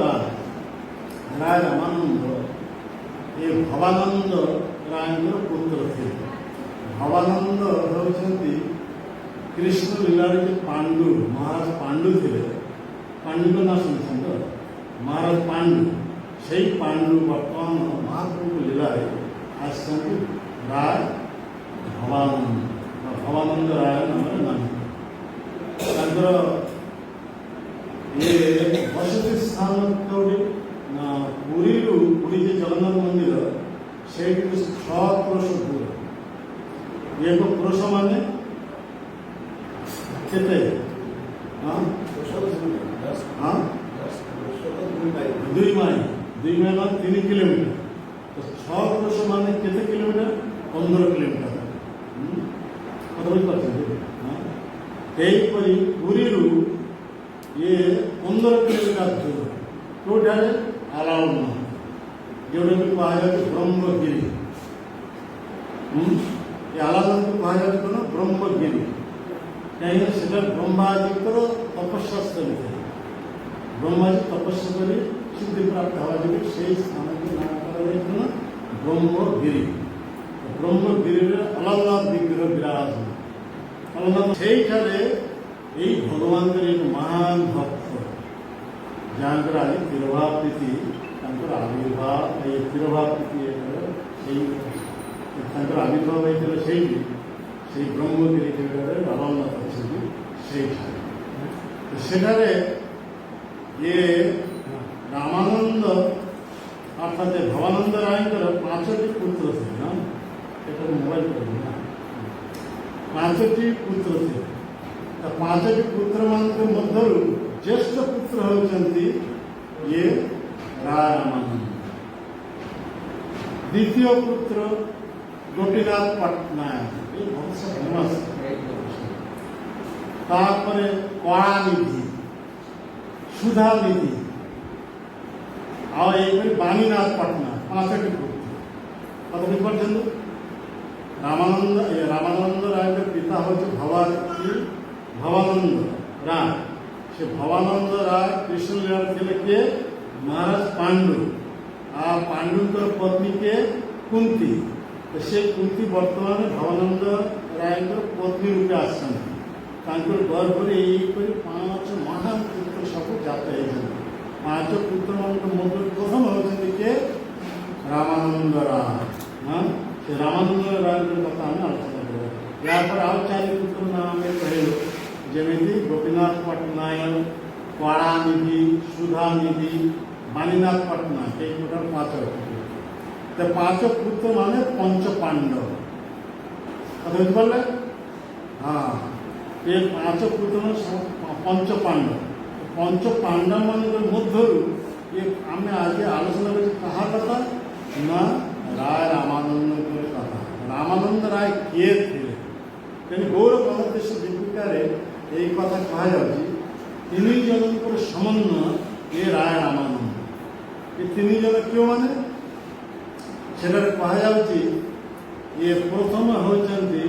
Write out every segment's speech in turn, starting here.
ରାୟ ରାୟ ରାମାନନ୍ଦ ଏ ଭବାନନ୍ଦ ରାୟଙ୍କର ପୁତ୍ର ଥିଲେ। ଭବାନନ୍ଦ ହେଉଛନ୍ତି କୃଷ୍ଣ ଲୀଳାରେ ଯେ ପାଣ୍ଡୁ ମହାରାଜ ପାଣ୍ଡୁ ଥିଲେ, ପାଣ୍ଡୁଙ୍କ ନାଁ ଶୁଣିଛନ୍ତି ତ, ମହାରାଜ ପାଣ୍ଡୁ, ସେଇ ପାଣ୍ଡୁ ବର୍ତ୍ତମାନ ମହାପ୍ରଭୁ ଲୀଳାରେ ଆସିଛନ୍ତି ରାୟ ଭବାନନ୍ଦ, ଭବାନନ୍ଦ ରାୟ ନାମରେ ନାମ। ତାଙ୍କର ଏ ବସତି ସ୍ଥାନ କେଉଁଠି ନା ପୁରୀରୁ, ପୁରୀ ଯେ ଜଗନ୍ନାଥ ମନ୍ଦିର ସେଇଠି 6 କ୍ରୋଶ ଦୂର। ଏକ କ୍ରୋଶ ମାନେ କେତେ? 2 ମାଇଲ, 2 ମାଇଲ 3 କିଲୋମିଟର। 6 କ୍ରୋଶ ମାନେ କେତେ କିଲୋମିଟର? 15 କିଲୋମିଟର। ବୁଝିପାରୁଛନ୍ତି? ଏହିପରି ପୁରୀରୁ ଇଏ 15 କିଲୋମିଟର ଦୂର କେଉଁଠାରେ? ଆଲାଉନ, ଯେଉଁଟାକି କୁହାଯାଉଛି ବ୍ରହ୍ମଗିରି। ଏ ଆଲାଉନକୁ କୁହାଯାଉଛି କ'ଣ? ବ୍ରହ୍ମଗିରି। କାହିଁକିନା ସେଟା ବ୍ରହ୍ମାଜୀଙ୍କର ତପସ୍ୟା ସ୍ଥଳୀ ଥିଲା। ବ୍ରହ୍ମାଜୀ ତପସ୍ୟା କରି ସିଦ୍ଧି ପ୍ରାପ୍ତ ହେବା ଯୋଗୁଁ ସେଇ ସ୍ଥାନକୁ ନାମ କରାଯାଇଥିଲା ବ୍ରହ୍ମଗିରି। ବ୍ରହ୍ମଗିରିରେ ଅଲାରନାଥ ବିଗ୍ରହ ବିରାଜମାନ। ଅଲାରନାଥ ସେଇଠାରେ ଏଇ ଭଗବାନଙ୍କର ଏକ ମହାନ ଭକ୍ତ ଯାହାଙ୍କର ଆଜି ତିରୋଭାବ ତିଥି, ତାଙ୍କର ଆବିର୍ଭାବ, ଏଇ ତିରୋଭାବ ତିଥି ସେଇ ତାଙ୍କର ଆବିର୍ଭାବ ହେଇଥିଲା ସେଇଠି, ସେଇ ବ୍ରହ୍ମଗିରି ଜାଗାରେ ଅଲାରନାଥ ଅଛନ୍ତି ସେଇଠାରେ। ସେଠାରେ ଇଏ ରାମାନନ୍ଦ ଅର୍ଥାତ୍ ଭବାନନ୍ଦ ରାୟଙ୍କର 5ଟି ପୁତ୍ର ଥିଲେ। ଏଟା ମୋବାଇଲ କରିବି ନା, 5ଟି ପୁତ୍ର ଥିଲେ। 5ଟି ପୁତ୍ରମାନଙ୍କ ମଧ୍ୟରୁ ଜ୍ୟେଷ୍ଠ ପୁତ୍ର ହେଉଛନ୍ତି ଇଏ ରାୟ ରାମାନନ୍ଦ। ଦ୍ୱିତୀୟ ପୁତ୍ର ଗୋପୀନାଥ ପଟ୍ଟନାୟକ, ଏ ବହୁତ ଫେମସ୍। ତାପରେ କଳାନିଧି, ସୁଧାନିଧି, ଆଉ ଏଇପରି ବାଣୀନାଥ ପଟ୍ଟନାୟକ। 5ଟି ପୁତ୍ର। କଥା ବୁଝିପାରୁଛନ୍ତି? ରାମାନନ୍ଦ ରାୟଙ୍କ ପିତା ହେଉଛି ଭବାନନ୍ଦ ରାୟ। ସେ ଭବାନନ୍ଦ ରାୟ କୃଷ୍ଣ ଲୀଳାରେ ଥିଲେ କିଏ? ମହାରାଜ ପାଣ୍ଡୁ। ଆଉ ପାଣ୍ଡୁଙ୍କର ପତ୍ନୀ କିଏ? କୁନ୍ତୀ। ସେ କୁନ୍ତୀ ବର୍ତ୍ତମାନ ଭବାନନ୍ଦ ରାୟଙ୍କର ପତ୍ନୀ ରୂପେ ଆସିଛନ୍ତି। ତାଙ୍କର ଗର୍ଭରେ ଏହିପରି 5 ମହାନ ପୁତ୍ର ସବୁ ଜାତ ହେଇଛନ୍ତି। 5 ପୁତ୍ରମାନଙ୍କ ମଧ୍ୟରୁ ପ୍ରଥମ ହେଉଛନ୍ତି କିଏ? ରାମାନନ୍ଦ ରାୟ। ସେ ରାମାନନ୍ଦ ରାୟଙ୍କର କଥା ଆମେ ଆଲୋଚନା କରିବା। ଏହାପରେ ଆଉ 4 ପୁତ୍ର ନାଁ ଆମେ କହିଲୁ, ଯେମିତି ଗୋପୀନାଥ ପଟ୍ଟନାୟକ, କଳାନିଧି, ସୁଧାନିଧି, ବାଣୀନାଥ ପଟ୍ଟନାୟକ। এই টোটাল 5 পুত্র। 5 পুত্র মানে পঞ্চ পাণ্ডব। কথা বুঝতে পারলে? হ্যাঁ, এই 5 পুত্র মানে পঞ্চ পাণ্ডব। পঞ্চ পাণ্ডব ମାନଙ୍କ ମଧ୍ୟରୁ ଆମେ ଆଜି ଆଲୋଚନା କରୁଛୁ କାହା କଥା? ନା ରାୟ ରାମାନନ୍ଦଙ୍କର କଥା। ରାମାନନ୍ଦ ରାୟ କିଏ ଥିଲେ? ତେଣୁ ଗୌର ପ୍ରଦେଶ ଦୀପିକାରେ এই কথা କୁହାଯାଉଛି 3 ଜଣଙ୍କର ସମନ୍ୱୟ ଏ ରାୟ ରାମାନନ୍ଦ। ଏ 3 ଜଣ କେଉଁମାନେ? ସେଠାରେ କୁହାଯାଉଛି ଇଏ ପ୍ରଥମ ହେଉଛନ୍ତି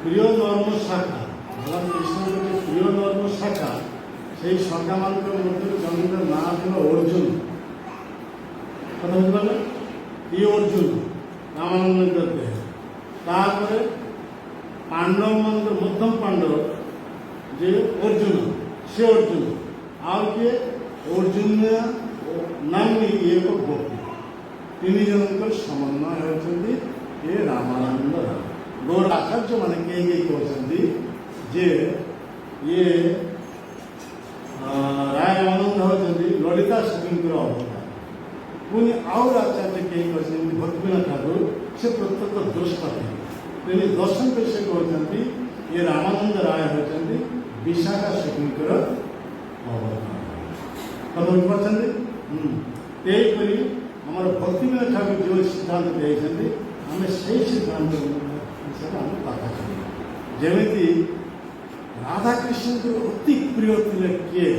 ପ୍ରିୟ ଧର୍ମ ଶାଖା। ଭଗବାନ କୃଷ୍ଣଙ୍କର ଯେ ପ୍ରିୟ ଧର୍ମ ଶାଖା, ସେଇ ଶାଖାମାନଙ୍କ ମଧ୍ୟରୁ ଜଣଙ୍କର ନାଁ ଥିଲା ଅର୍ଜୁନ। କଥା ବୁଝିପାରିଲେ? ଇଏ ଅର୍ଜୁନ ରାମାନନ୍ଦଙ୍କ ଦେହ। ତାପରେ ପାଣ୍ଡବମାନଙ୍କର ମଧ୍ୟମ ପାଣ୍ଡବ ଯେ ଅର୍ଜୁନ, ସେ ଅର୍ଜୁନ। ଆଉ କିଏ? ଅର୍ଜୁନ ନାମ୍ନୀ ଏକ ଗୋପୀ। 3 ଜଣଙ୍କର ସମନ୍ୱୟ ହେଉଛନ୍ତି ଏ ରାମାନନ୍ଦ ରାୟ। ଗୌର ଆଚାର୍ଯ୍ୟମାନେ କେହି କହୁଛନ୍ତି ଯେ ଇଏ ରାୟ ରାମାନନ୍ଦ ହେଉଛନ୍ତି ଲଳିତା ସଖୀଙ୍କର ଅବତାର। ପୁଣି ଆଉ ଆଚାର୍ଯ୍ୟ କେହି କହିଛନ୍ତି ଭକ୍ତିବିନୋଦ ଠାକୁର, ସେ ପ୍ରତ୍ୟେକ ଦ୍ରଷ୍ଟା ଥିଲେ। ତେଣୁ ଦର୍ଶନ କରି ସେ କହୁଛନ୍ତି ଏ ରାମାନନ୍ଦ ରାୟ ହେଉଛନ୍ତି ବିଶାଖା ସଖୀଙ୍କର ଅବତାର। କଥା ବୁଝିପାରୁଛନ୍ତି? ଏହିପରି ଆମର ଭକ୍ତିବିନୋଦ ଠାକୁର ଯେଉଁ ସିଦ୍ଧାନ୍ତ ଦେଇଛନ୍ତି, ଆମେ ସେଇ ସିଦ୍ଧାନ୍ତ ବିଷୟରେ ଆମେ କଥା କରିବା। ଯେମିତି ରାଧାକୃଷ୍ଣଙ୍କର ଅତି ପ୍ରିୟ ଥିଲେ କିଏ?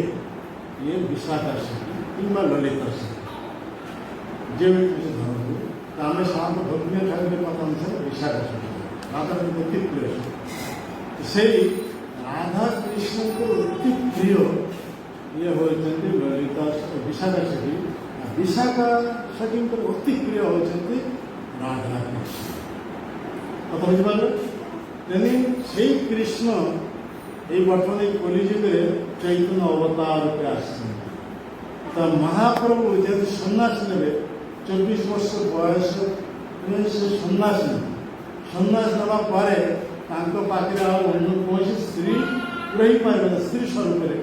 ଇଏ ବିଶାଖା ସଖୀ କିମ୍ବା ଲଳିତା ସଖୀ। ଯେମିତି ଧରନ୍ତୁ, ଆମେ ସାଧାରଣତଃ ଭକ୍ତିବିନୋଦ ଠାକୁରଙ୍କ କଥା ଅନୁସାରେ ବିଶାଖା ସଖୀ ରାଧାକୃଷ୍ଣ ଅତି ପ୍ରିୟ। ସେଇ ରାଧାକୃଷ୍ଣଙ୍କର ଅତି ପ୍ରିୟ ଇଏ ହେଉଛନ୍ତି ଲଳିତା ବିଶାଖା ସଖୀ। ବିଶାଖା ସଖୀଙ୍କର ଅତି ପ୍ରିୟ ହେଉଛନ୍ତି ରାଧାକୃଷ୍ଣ। କଥା ବୁଝିପାରିଲେ? ତେଣୁ ସେଇ କୃଷ୍ଣ এই বর্তমানে কলিযুগে চৈতন্য অবতার রূপে আসছেন। তা মহাপ্রভু যেহেতু সন্ন্যাস নেবে 24 বর্ষ বয়স সে সন্ন্যাস নেবে। সন্ন্যাস নেওয়া পরে তাଙ୍କ ପାଖରେ ଆଉ ଅନ୍ୟ କୌଣସି ସ୍ତ୍ରୀ ରହିପାରିବେ ନା ସ୍ତ୍ରୀ ସ୍ୱରୂପରେ।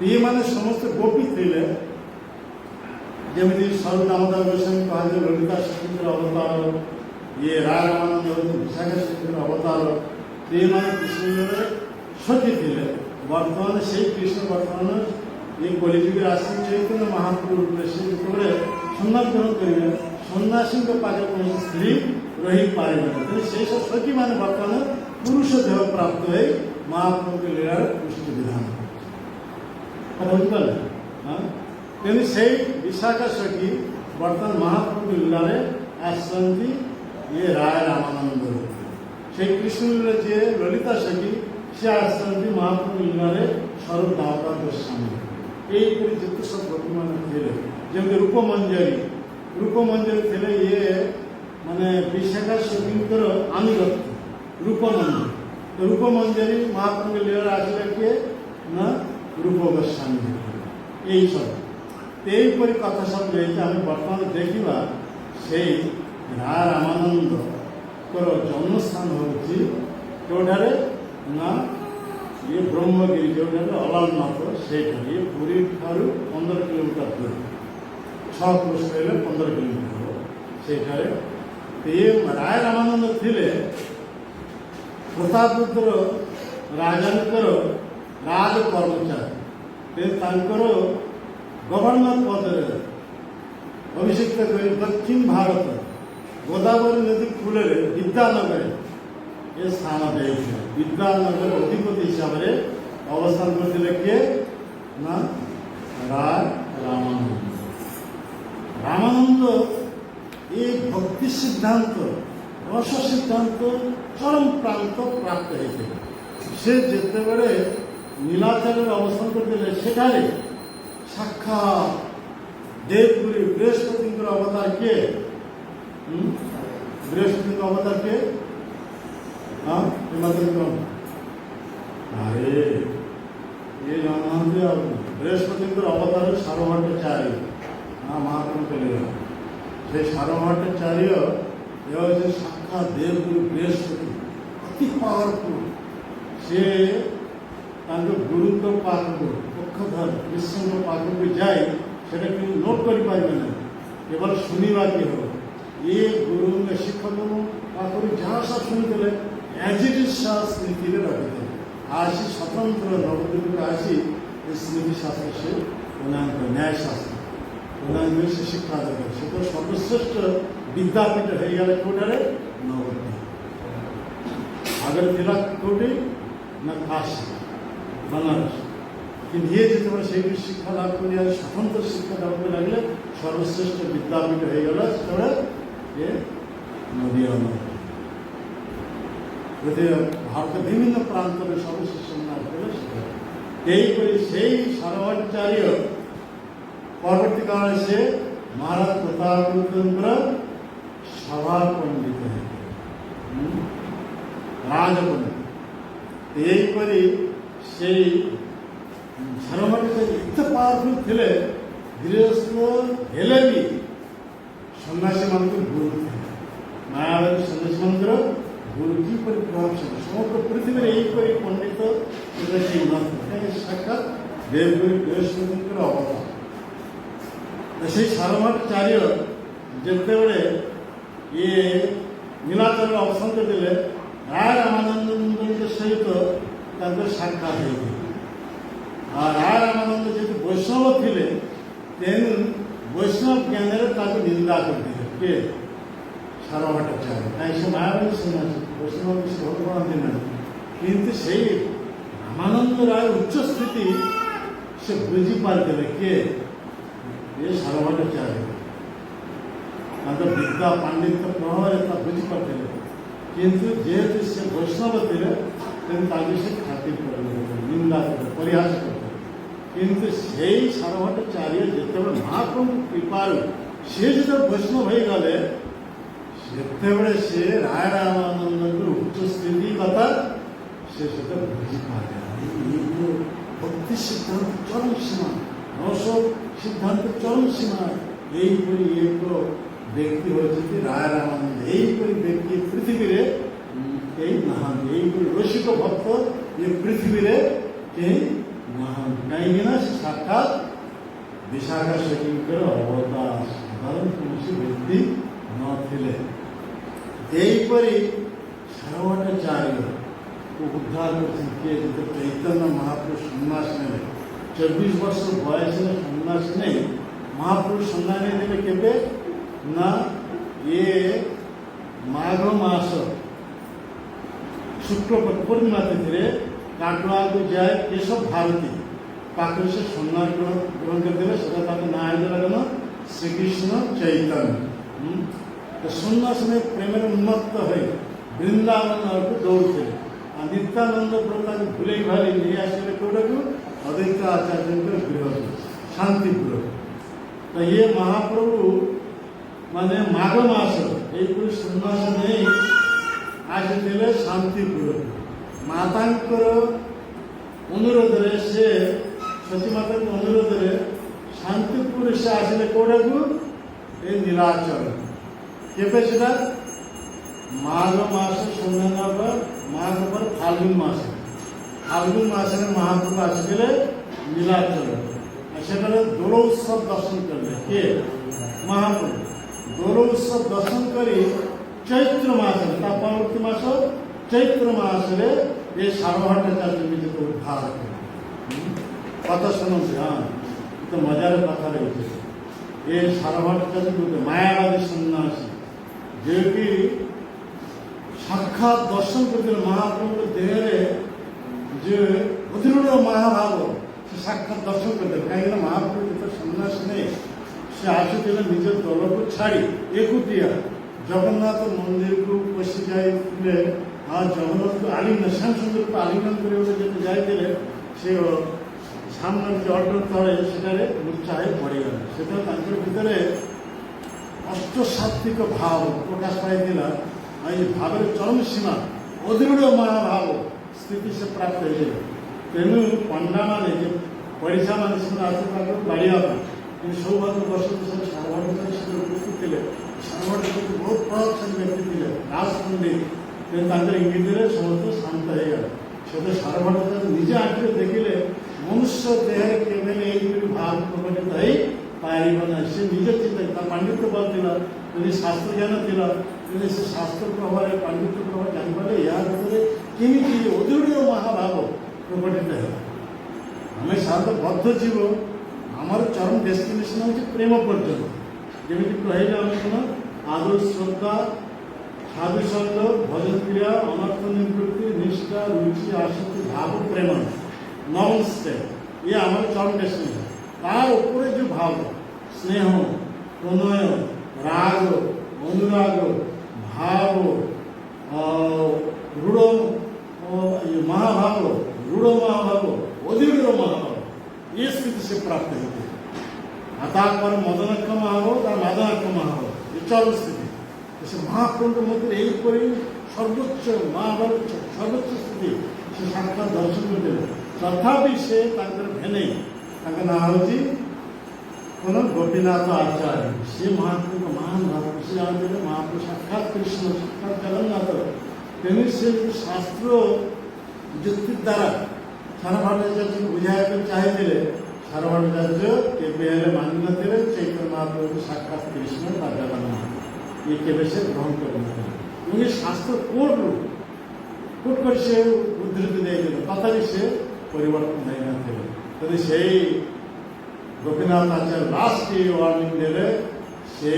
ଏମାନେ ସମସ୍ତେ ଗୋପୀ ଥିଲେ। ଯେମିତି ସ୍ୱରୂପ ଦାମୋଦର ଗୋସ୍ୱାମୀ କୁହାଯାଏ ଲଳିତା ସଖୀଙ୍କର ଅବତାର, ଇଏ ରାମାନନ୍ଦ ହେଉଛି ବିଶାଖା ସଖୀଙ୍କର ଅବତାର। ଏମାନେ କୃଷ୍ଣରେ ସଖୀ ଥିଲେ। ବର୍ତ୍ତମାନ ସେଇ କୃଷ୍ଣ ବର୍ତ୍ତମାନ ଏ କଳିଯୁଗରେ ଆସି ଚୈତନ୍ୟ ମହାପ୍ରଭୁ ରୂପରେ ସେ ଯେତେବେଳେ ସନ୍ନ୍ୟାସ ଗ୍ରହଣ କରିବେ, ସନ୍ନ୍ୟାସୀଙ୍କ ପାଖରେ କୌଣସି ସ୍ତ୍ରୀ ରହିପାରିବେ ନାହିଁ। ତେଣୁ ସେଇ ସବୁ ସଖୀମାନେ ବର୍ତ୍ତମାନ ପୁରୁଷ ଦେହ ପ୍ରାପ୍ତ ହୋଇ ମହାପ୍ରଭୁଙ୍କ ଲୀଳାରେ ପୁଷ୍ଟି ବିଧାନ କଥା ବୁଝିପାରିଲେ? ତେଣୁ ସେଇ ବିଶାଖା ସଖୀ ବର୍ତ୍ତମାନ ମହାପ୍ରଭୁଙ୍କ ଲୀଳାରେ ଆସିଛନ୍ତି ଇଏ ରାୟ ରାମାନନ୍ଦ ରୂପରେ। ସେଇ କୃଷ୍ଣ ଲୀଳାରେ ଯିଏ ଲଳିତା ସଖୀ ସେ ଆସିଛନ୍ତି ମହାପ୍ରଭୁ ଲୀଳାରେ ସ୍ୱରୂପ ଦାମୋଦର ଗୋସ୍ୱାମୀ। ଏହିପରି ଯେତେ ସବୁ ଗୋପୀମାନେ ଥିଲେ, ଯେମିତି ରୂପମଞ୍ଜରୀ ଥିଲେ ଇଏ ମାନେ ବିଶାଖା ସଖୀଙ୍କର ଆନୁଗତ୍ୟ ରୂପମଞ୍ଜରୀ। ରୂପମଞ୍ଜରୀ ମହାପ୍ରଭୁ ଲୀଳାରେ ଆସିଲେ କିଏ ନା ରୂପ ଗୋସ୍ୱାମୀ। ଏହିସବୁ ଏହିପରି କଥା ସବୁ ରହିଛି। ଆମେ ବର୍ତ୍ତମାନ ଦେଖିବା ସେଇ ରାମାନନ୍ଦଙ୍କର ଜନ୍ମସ୍ଥାନ ହେଉଛି କେଉଁଠାରେ ନା ଇଏ ବ୍ରହ୍ମଗିରି, ଯେଉଁଠାରେ ଅଲାରନାଥ ସେଇଠାରେ। ଇଏ ପୁରୀ ଠାରୁ 15 କିଲୋମିଟର ଦୂର, 6 କୋଶ କହିଲେ 15 କିଲୋମିଟର ହେବ ସେଇଠାରେ। ଇଏ ରାୟ ରାମାନନ୍ଦ ଥିଲେ ପ୍ରତାପରୁଦ୍ର ରାଜାଙ୍କର ରାଜ କର୍ମଚାରୀ। ତେଣୁ ତାଙ୍କର ଗଭର୍ଣ୍ଣର ପଦରେ ଅଭିଷିକ୍ତ କରି ଦକ୍ଷିଣ ଭାରତ ଗୋଦାବରୀ ନଦୀ କୂଳରେ ବିଦ୍ୟାନଗରରେ ଏ ସ୍ଥାନ ଦେଇଥିଲେ। ବିଦ୍ୟାନଗର ଅଧିପତି ହିସାବରେ ଅବସ୍ଥାନ କରିଥିଲେ କିଏ ନା ରାୟ ରାମାନନ୍ଦ। ରାମାନନ୍ଦ ଏ ଭକ୍ତି ସିଦ୍ଧାନ୍ତ ରସ ସିଦ୍ଧାନ୍ତ ଚରମ ପ୍ରାନ୍ତ ପ୍ରାପ୍ତ ହେଇଥିଲେ। ସେ ଯେତେବେଳେ ନୀଳାଚଳରେ ଅବସ୍ଥାନ କରିଥିଲେ ସେଠାରେ ସାକ୍ଷାତ ଦେବପୁରୀ ବୃହସ୍ପତିଙ୍କର ଅବତାର କିଏ? ବୃହସ୍ପତିଙ୍କ ଅବତାର କିଏ? ଆରେ ଇଏ ଜାଣୁନାହାନ୍ତି ଆଉ। ବୃହସ୍ପତିଙ୍କର ଅବତାର ସାରଭଟ୍ଟାଚାର୍ଯ୍ୟ ମହାପ୍ରଭୁଙ୍କ ଲୀଳା। ସେ ସାରଭଟ୍ଟାଚାର୍ଯ୍ୟ ଏ ହେଉଛି ସାକ୍ଷାତ ଦେବଗୁରୁ ବୃହସ୍ପତି, ଅତି ପାୱାରଫୁଲ। ସେ ତାଙ୍କ ଗୁରୁଙ୍କ ପାଖକୁ ପକ୍ଷଧର କୃଷ୍ଣଙ୍କ ପାଖକୁ ଯାଇ ସେଟା କେହି ନୋଟ୍ କରିପାରିବେ ନାହିଁ, କେବଳ ଶୁଣିବାକି ହେବ। ଇଏ ଗୁରୁଙ୍କ ଶିକ୍ଷକ ପାଖରୁ ଯାହା ସବୁ ଶୁଣିଥିଲେ ଆଜି ସ୍ମୃତିରେ ରଖିଥିଲେ। ଆସି ସ୍ୱତନ୍ତ୍ର ନବଦ୍ୱୀପକୁ ଆସି ଏ ସ୍ମୃତିଶାସ୍ତ୍ର ସେ ପ୍ରଦାନ କରେ, ନ୍ୟାୟଶାସ୍ତ୍ର ପ୍ରଦାନ କରି ସେ ଶିକ୍ଷା ଦେବେ। ସେ ତ ସର୍ବଶ୍ରେଷ୍ଠ ବିଦ୍ୟାପୀଠ ହେଇଗଲେ କେଉଁଠାରେ? ନବଦ୍ୱୀପ। ଆଗରେ ଥିଲା କେଉଁଠି ନା କାଶୀ, ବନାରସ। କିନ୍ତୁ ଇଏ ଯେତେବେଳେ ସେଇଠି ଶିକ୍ଷା ଲାଭ କରି ସ୍ୱତନ୍ତ୍ର ଶିକ୍ଷା ଲାଭ କରି ଲାଗିଲେ ସର୍ବଶ୍ରେଷ୍ଠ ବିଦ୍ୟାପୀଠ ହେଇଗଲା ସେତେବେଳେ ଏ ନଦୀଆ ଭାରତ ବିଭିନ୍ନ ପ୍ରାନ୍ତରେ ସବୁ ଶିଷ୍ୟମାନେ କଲେ। ଏହିପରି ସେଇ ସାରଭଟ୍ଟାଚାର୍ଯ୍ୟ ପରବର୍ତ୍ତୀ କାଳରେ ସେ ମହାରାଜ ପ୍ରତାପରୁଦ୍ରଙ୍କର ସଭା ପଣ୍ଡିତ ହେଲେ, ରାଜପଣ୍ଡିତ। ଏହିପରି ସେଇ ସାରଭଟ୍ଟାଚାର୍ଯ୍ୟ ଏତେ ପାୱାରଫୁଲ ଥିଲେ, ଗୃହସ୍ଥ ହେଲେ ବି ସନ୍ନ୍ୟାସୀମାନଙ୍କୁ ଗୁରୁ ଥିଲେ। ମାୟାବାଦୀ ସନ୍ନ୍ୟାସୀମାନଙ୍କର ଗୁରୁ କିପରି ପ୍ରଭାବଶାଳୀ ସମଗ୍ର ପୃଥିବୀରେ ଏହିପରି ପଣ୍ଡିତ କେହି ନଥିଲେ। କାହିଁକି? ସାକ୍ଷାତ ଦେବଗୁରୁ ବୃହସ୍ପତିଙ୍କର ଅବତାର। ସେଇ ସାରଭଟ୍ଟାଚାର୍ଯ୍ୟ ଯେତେବେଳେ ଇଏ ନୀଳାଚଳରେ ଅବସ୍ଥାନ କରିଥିଲେ, ରାୟ ରାମାନନ୍ଦଙ୍କ ସହିତ ତାଙ୍କର ସାକ୍ଷାତ ହେଇଥିଲେ। ଆଉ ରାୟ ରାମାନନ୍ଦ ଯେହେତୁ ବୈଷ୍ଣବ ଥିଲେ, ତେଣୁ ବୈଷ୍ଣବ ଜ୍ଞାନରେ ତାଙ୍କୁ ନିନ୍ଦା କରିଥିଲେ। କିଏ? ସାରଭଟ୍ଟାଚାର୍ଯ୍ୟ। କାହିଁକି? ସେ ମାୟାବାଦୀ ସନ୍ନ୍ୟାସୀ, ବୈଷ୍ଣବ କିଛି ଭଲ ପାଆନ୍ତି ନାହିଁ। କିନ୍ତୁ ସେଇ ରାମାନନ୍ଦ ରାୟ ଉଚ୍ଚ ସ୍ଥିତି ସେ ବୁଝିପାରିଥିଲେ। କିଏ? ଏ ସାରଭଟ୍ଟାଚାର୍ଯ୍ୟ ତାଙ୍କ ବିଦ୍ୟା ପାଣ୍ଡିତ୍ୟ ପ୍ରଭାବରେ ତା ବୁଝିପାରିଥିଲେ। କିନ୍ତୁ ଯେହେତୁ ସେ ବୈଷ୍ଣବ ଥିଲେ, ତେଣୁ ତାଙ୍କୁ ସେ ଖାତିର କରିଥିଲେ, ନିନ୍ଦା କରିଥିଲେ, ପରିହାସ କରିଥିଲେ। কিন্তু সেই ସାରଭଟ୍ଟାଚାର୍ଯ୍ୟ ଯେତେବେଳେ ମହାପ୍ରଭୁ କୃପାରୁ ସେ ଯେତେବେଳେ ବୈଷ୍ଣବ ହେଇଗଲେ ସେତେବେଳେ ସେ ରାୟ ରାମାନନ୍ଦଙ୍କର ଉଚ୍ଚ ସ୍ଥିତି କଥା ସେ ସେତେବେଳେ ବୁଝିପାରିଲେ। ଭକ୍ତି ସିଦ୍ଧାନ୍ତ ଚରମ ସୀମା, ରସ ସିଦ୍ଧାନ୍ତ ଚରମ ସୀମା, ଏଇପରି ଏକ ବ୍ୟକ୍ତି ହେଉଛନ୍ତି ରାୟ ରାମାନନ୍ଦ। ଏଇପରି ବ୍ୟକ୍ତି ପୃଥିବୀରେ କେହି ନାହାନ୍ତି, ଏଇପରି ରସିକ ଭକ୍ତ ଏ ପୃଥିବୀରେ କେହି ନାହାନ୍ତି। କାହିଁକିନା ସେ ସାକ୍ଷାତ ବିଶାଖା ସେଠୀଙ୍କର ଅବତାର, ସାଧାରଣ କୌଣସି ବ୍ୟକ୍ତି ନଥିଲେ। ଏହିପରି ସାରଭଟ୍ଟାଚାର୍ଯ୍ୟକୁ ଉଦ୍ଧାର କରିଛନ୍ତି କିଏ? ଯେତେ ଚୈତନ୍ୟ ମହାପ୍ରଭୁ ସନ୍ନ୍ୟାସ ନେଲେ, 24 ବର୍ଷ ବୟସରେ ସନ୍ନ୍ୟାସ ନେଇ ମହାପ୍ରଭୁ ସନ୍ନ୍ୟାସ ନେଲେ କେବେ ନା ଇଏ ମାଘ ମାସ ଶୁକ୍ଳ ପୂର୍ଣ୍ଣିମା ତିଥିରେ କାଟୁଆକୁ ଯାଏ କେଶବ ଭାରତୀ ପାଖରେ ସେ ସନ୍ନ୍ୟାସ ଗ୍ରହଣ କରିଦେଲେ। ସେଟା ତାଙ୍କ ନାଁ ହେଇଗଲା କ'ଣ? ଶ୍ରୀକୃଷ୍ଣ ଚୈତନ୍ୟ। ସନ୍ନ୍ୟାସ ନେଇ ପ୍ରେମରେ ଉନ୍ମତ୍ତ ହୋଇ ବୃନ୍ଦାବନ ଆଡ଼କୁ ଦୌଡ଼ୁଥିଲେ। ଆଉ ନିତ୍ୟାନନ୍ଦ ପ୍ରଭୁ ତାଙ୍କୁ ଭୁଲେଇ ଭାଲି ନେଇ ଆସିଲେ କୋଉଟାକୁ? ଅଦ୍ୱୈତ ଆଚାର୍ଯ୍ୟଙ୍କର ଗୃହକୁ, ଶାନ୍ତିପୁର। ତ ଇଏ ମହାପ୍ରଭୁ ମାନେ ମାଘ ମାସ ଏହିପରି ସନ୍ନ୍ୟାସ ନେଇ ଆସିଥିଲେ ଶାନ୍ତିପୁରକୁ। ମାତାଙ୍କର ଅନୁରୋଧରେ ସେ ସତୀ ମାତାଙ୍କ ଅନୁରୋଧରେ ଶାନ୍ତିପୁର ସେ ଆସିଲେ କୋଉଟାକୁ? ଏ ନୀଳାଚଳ। କେବେ ସେଟା? ମାଘ ମାସ ସନ୍ଧ୍ୟା ମାଘ ପରେ ଫାଲ୍ଗୁନ ମାସ, ଫାଲ୍ଗୁନ ମାସରେ ମହାପ୍ରଭୁ ଆସିଥିଲେ ନୀଳାଚଳ। ସେଠାରେ ଦୋଳ ଉତ୍ସବ ଦର୍ଶନ କଲେ। କିଏ? ମହାପ୍ରଭୁ। ଦୋଳ ଉତ୍ସବ ଦର୍ଶନ କରି ଚୈତ୍ର ମାସରେ, ତା ପରବର୍ତ୍ତୀ ମାସ ଚୈତ୍ର ମାସରେ ଏ ସାରଭଟ୍ଟାଚାର୍ଯ୍ୟ ନିଜକୁ ଉଦ୍ଧାର କଲେ। କଥା ଶୁଣନ୍ତୁ, ହଁ ତ ମଜାର କଥା ରହିଛି। ଏ ସାରଭଟ୍ଟାଚାର୍ଯ୍ୟ ଗୋଟେ ମାୟାବାଦୀ ସନ୍ନ୍ୟାସୀ, ଯିଏକି ସାକ୍ଷାତ ଦର୍ଶନ କରିଥିଲେ ମହାପ୍ରଭୁଙ୍କ ଦେହରେ ଯେ ଅଦୃଢ଼ ମହାଭାବ, ସେ ସାକ୍ଷାତ ଦର୍ଶନ କରିଥିଲେ। କାହିଁକିନା ମହାପ୍ରଭୁ ଯେତେବେଳେ ସନ୍ନ୍ୟାସ ନେଇ ସେ ଆସୁଥିଲେ ନିଜ ଦଳକୁ ଛାଡ଼ି ଏକୁଟିଆ ଜଗନ୍ନାଥ ମନ୍ଦିରକୁ ପଶି ଯାଇଥିଲେ। ଆଉ ଜଗନ୍ନାଥକୁ ଆଲିଙ୍ଗନ, ଶ୍ୟାମ ସୁନ୍ଦରକୁ ଆଲିଙ୍ଗନ କରିବାକୁ ଯେତେ ଯାଇଥିଲେ ସେ ସାମ୍ନାରେ ଯେ ଅଟୋ ତଳେ ସେଠାରେ ମୂର୍ଚ୍ଛା ହୋଇ ପଡ଼ିଗଲେ। ସେତେବେଳେ ତାଙ୍କର ଭିତରେ ଅଷ୍ଟସାତ୍ତ୍ୱିକ ଭାବ ପ୍ରକାଶ ପାଇଥିଲା। ଆଉ ଏ ଭାବରେ ଚରମ ସୀମା ଅଦୃଢ଼ ମହାଭାବ ସ୍ଥିତି ସେ ପ୍ରାପ୍ତ ହେଇଥିଲେ। ତେଣୁ ପଣ୍ଡାମାନେ ଯେ ପଡ଼ିଶାମାନେ ସେମାନେ ଆସିଲେ ତାଙ୍କର ବାଡ଼ିବା ପାଇଁ, କିନ୍ତୁ ସୌଭାଗ୍ୟ ବର୍ଷ ସାରଭଟ୍ଟାଚାର୍ଯ୍ୟ ଉପସ୍ଥିତ ଥିଲେ। ସାରଭଟ୍ଟାଚାର୍ଯ୍ୟ ବହୁତ ପ୍ରଭାବଶାଳୀ ବ୍ୟକ୍ତି ଥିଲେ, ଦାସ ପଣ୍ଡିତ। ତେଣୁ ତାଙ୍କର ଇଙ୍ଗିତରେ ସମସ୍ତେ ଶାନ୍ତ ହେଇଗଲେ। ସେତେ ସାରଭଟ୍ଟାଚାର୍ଯ୍ୟ ନିଜେ ଆଖିରେ ଦେଖିଲେ ମନୁଷ୍ୟ ଦେହରେ କେବେ ଏଇପରି ଭାବ ପ୍ରକଟିତ ହେଇପାରିବ ନାହିଁ। ସେ ନିଜେ ଚିନ୍ତା, ତା ପାଣ୍ଡିତ୍ୟ ବଳ ଥିଲା, ଯଦି ଶାସ୍ତ୍ର ଜ୍ଞାନ ଥିଲା, ଯଦି ସେ ଶାସ୍ତ୍ର ପ୍ରଭାବରେ ପାଣ୍ଡିତ୍ୟ ପ୍ରଭାବ ଜାଣିପାରିଲେ ଏହା ଭିତରେ କେମିତି ଅଦୃଢ଼ ମହାଭାବ ପ୍ରକଟିତ ହେଲା। ଆମେ ସାଧାରଣତଃ ବଦ୍ଧ ଜୀବ, ଆମର ଚରମ ଡେଷ୍ଟିନେସନ୍ ହେଉଛି ପ୍ରେମ ପର୍ଯ୍ୟନ୍ତ। ଯେମିତି କହିଲେ ଆମେ କ'ଣ? ଆଦର ଶ୍ରଦ୍ଧା, ସାଧୁ ସଙ୍ଗ, ଭଜନ କ୍ରିୟା, ଅନର୍ଥ ନିବୃତ୍ତି, ନିଷ୍ଠା, ରୁଚି, ଆସକ୍ତି, ଭାବ, ପ୍ରେମ, 9 step। ये हमारे चरम डेस्टिनेशन। तार ऊपर जो भाव स्नेह, प्रणय, राग, अनुराग, भाव, रूढ़ महाभाव, रूढ़ महाभाव, अदृढ़ महाभाव, ये स्थिति से प्राप्त होती है। अतः पर मदनक्ष महाभाव, मदनक्ष महाभाव, ये चरम स्थिति। जैसे महाप्रभु के मध्य एक सर्वोच्च महाभाव सर्वोच्च स्थिति से साक्षात दर्शन करते हैं। तथापि से भेने ना हूँ कौन? गोपीनाथ आचार्य। से महाप्रभु का महान भक्त, से जानते महाप्रभु साक्षात कृष्ण, साक्षात जगन्नाथ। तेणु से शास्त्र युक्ति द्वारा सारभट्टाचार्य को बुझाया चाहिए। सारभट्टाचार्य केवे मानि न चैतन्य महाप्रभु साक्षात कृष्ण बा जगन्नाथ, ये केवे से ग्रहण कर शास्त्र कोट कर से उद्धृति दे तथापि से परिवर्तन नहीं से गोपीनाथ आचार्य लास्ट वार्निंग देले से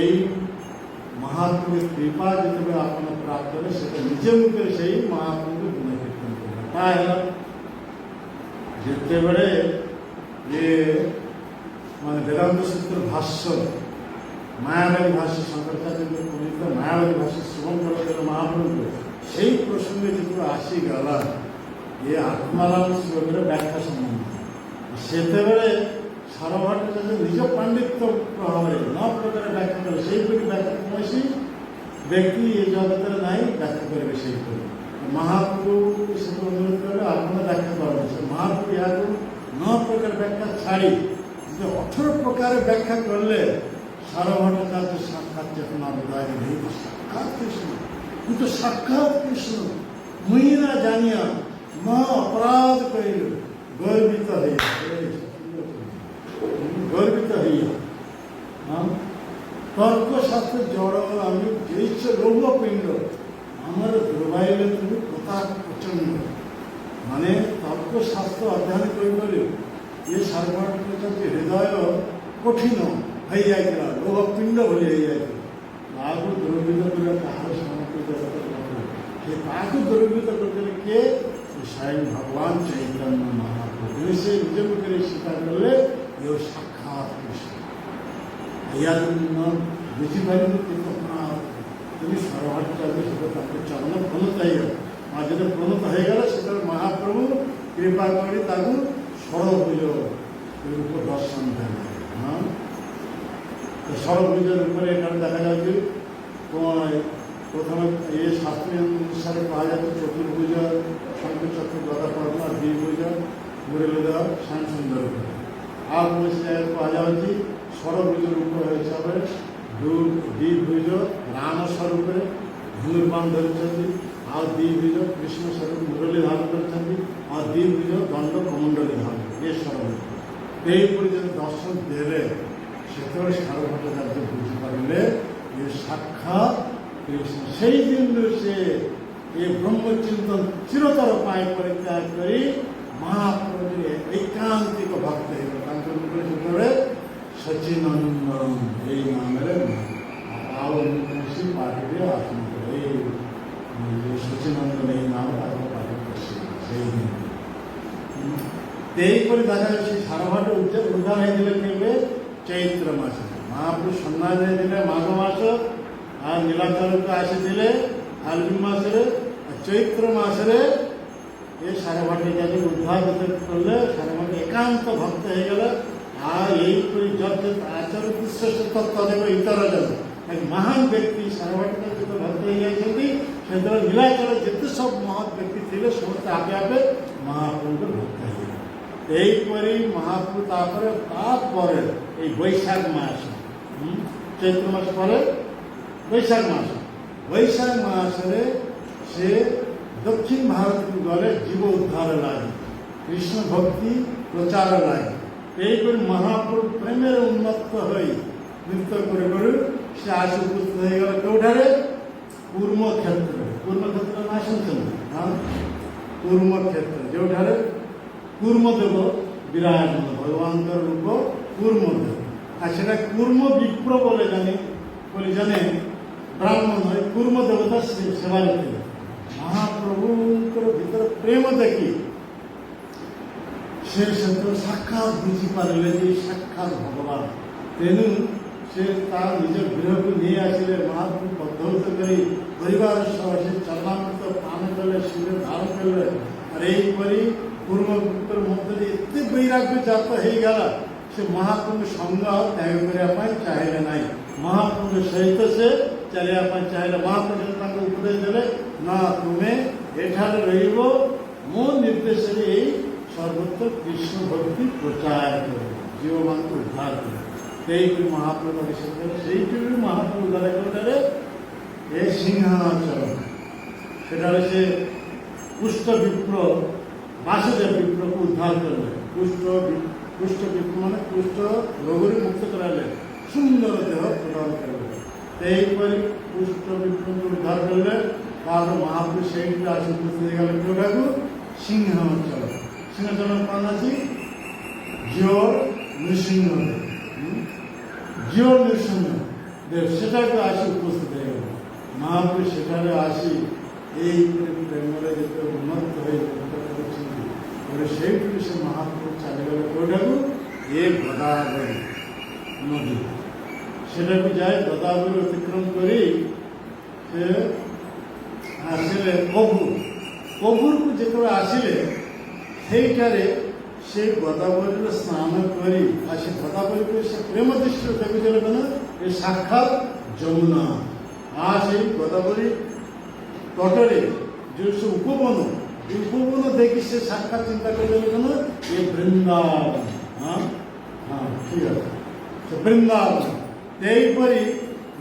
महाप्रभु कृपा जिते आप प्राप्त कले से निजे मुखे से महाप्रभु गुणकीर्तन करें। जिते बड़े ये माने वेदांत सूत्र भाष्य मायावादी भाष्य शंकराचार्य पुनीत मायावादी भाष्य शुभंकर महाप्रभु से प्रसंगे जो आसीगला ये आत्माराम श्लोक व्याख्या संबंध ସେତେବେଳେ ସାରଭାଟ ନିଜ ପାଣ୍ଡିତ୍ୟ ପ୍ରଭାବରେ ନ ପ୍ରକାର ବ୍ୟାଖ୍ୟା କଲେ ସେଇପରି ବ୍ୟାଖ୍ୟା କୌଣସି ବ୍ୟକ୍ତି ଏ ଜଗତରେ ନାହିଁ ବ୍ୟାଖ୍ୟା କରିବେ ସେଇପରି। ମହାପ୍ରଭୁ ସେ ଅନୁରୋଧ କଲେ ଆପଣ ବ୍ୟାଖ୍ୟା କରନ୍ତି। ସେ ମହାପ୍ରଭୁ ଏହାକୁ 9 ପ୍ରକାର ବ୍ୟାଖ୍ୟା ଛାଡ଼ି 18 ପ୍ରକାର ବ୍ୟାଖ୍ୟା କଲେ ସାରଭାଟାଚାର୍ଯ୍ୟ ସାକ୍ଷାତ ଚେତନା ବୋଧାয় नहीं तो साक्षात कृष्ण, तू तो साक्षात कृष्ण मुई ना जानिया म अपराध करिल गर्वित हइया तर्क शास्त्र जड़ आम जैसे लौह पिंड आमर दुर्भाइले तुम प्रताप प्रचंड माने तर्क शास्त्र अध्ययन कर ये सारभाटाचार्य हृदय कठिन हो जाता लौह पिंड भली हो जाता दुर्भित कर कहार समर्पित दुर्भित करते किए स्वयं भगवान चैतन्य महाप्रभु से निज मुखे स्वीकार कले ये साक्षात कृष्ण या बुझीपार तुम सारभाटाचार्य सहित चरण प्रणत हो जो प्रणत हो गला से महाप्रभु कृपा कर षड़भुज रूप दर्शन देने हाँ षड़भुज रूप देखा जाए प्रथम ये शास्त्रीय अनुसार कहा जाए चतुर्भुज शंख चक्र गदा पद्म द्विभुज मुरलीधर श्याम सुंदर आ कौन कहा जाए षड़भुज रूप हिसाब से द्विभुज राम स्वरूप धनुर्बाण धरी आ द्विभुज कृष्ण स्वरूप मुरली धारण कर द्विभुज दंड कमंडली धारण ये षड़भुज यहीपर जो दर्शन देले से सारभाटाचार्य बुझीपारे ये साक्षात कृष्ण से दिन से ये ब्रह्मचिंतन चिरतर पाई परित्याग कर महाप्रभु एकांतिक भक्त हो सचिनंदन यही नाम आशी पार्टी आत्मा सचिनंदन यही नाम पाठ कर सारभाट उद्धार होते चैत्र मास महाप्रभु सन्यास देते माघ मास आ नीलाचल को आसी फाल्गुन मसरे चैत्र मसरे ये सारभाटाचार्य उद्धार कले सारभाट एकांत भक्त हो गला आ यही जब आचरण श्रेष्ठ तत्व इतर जन महान व्यक्ति सारभाटाचार्य जो भक्त हो जाती नीलाचल जिते सब महत व्यक्ति थे समस्त आपे आपे महाप्रभु भक्त हो यहीपरी महाप्रभु तापर बैशाख मास चैत्र मास पर बैशाख मासरे से दक्षिण भारत को गले जीव उद्धार लगे कृष्ण भक्ति प्रचार लगे यहीपर महाप्रभु प्रेम उन्मत्त हो नृत्य कर से आस उपस्थित हो गला कौटे कूर्म क्षेत्र ना शुणुं हाँ कूर्म क्षेत्र जो कूर्मदेव विराजमान भगवान रूप कूर्मदेव आटा कूर्म विप्र बोले जाने ब्राह्मण कूर्म देवता सेवा महाप्रभु भीतर प्रेम देखी से साक्षात बुझीपारे साक्षात भगवान तेणु से निज गृह को नहीं आसिले महाप्रभु पद्धत कर परिवार सह से चरणामृत पान कले शिव धारण कले और यहीपरी कूर्म विप्र मध्य एत वैराग्य जात हो गला से महाप्रभु संग त्याग करने चाहिए ना महाप्रभु सहित से चलिया चाहिए महाप्रभु उपदेश देले ना तुम्हें एठार रहिबो मो निर्देश सर्वत्र कृष्ण भक्ति प्रचार कर जीव मान को उद्धार कर महाप्रभु से महाप्रभु उद्धार करे ये सिंहाचल से पुष्ट विप्र वासुदेव विप्र को उद्धार कर पुष्ट विप्र मान पुष्ट रोग मुक्त कराले सुंदर देह प्रदान करेंगे यहीपरी पुष्ट विप्र को उद्धार कले महाप्रभु से आस उपस्थित कौटा को सिंहाचल सिंहाचल कौन अच्छी जियोर नृसिंहदेव जियोर नृसिंहदेव से आस उपस्थित हो महाप्रभु से आसी यही प्रेम जो उन्नत से महाप्रभु चलीगले कौटा को ये गोदावरी नदी से जाए गोदावरी अतिक्रम कर आसिले कभूर को जो आसिले ସେ ଗୋଦାବରୀରେ ସ୍ନାନ କରି ଆଉ ସେ ଗୋଦାବରୀକୁ ସେ ପ୍ରେମ ଦୃଷ୍ଟିରେ ଦେଖୁଥିଲେ କ'ଣ ଏ ସାକ୍ଷାତ ଯମୁନା। ଆଉ ସେଇ ଗୋଦାବରୀ ତଟରେ ଯେଉଁ ସବୁ ଉପବନ এই উপবন দেখি সে সাক্ষাৎ চিন্তা করলে କ'ଣ ଏ ବୃନ୍ଦାବନ। ହଁ ହଁ ଠିକ ଅଛି ସେ ବୃନ୍ଦାବନ। ଏହିପରି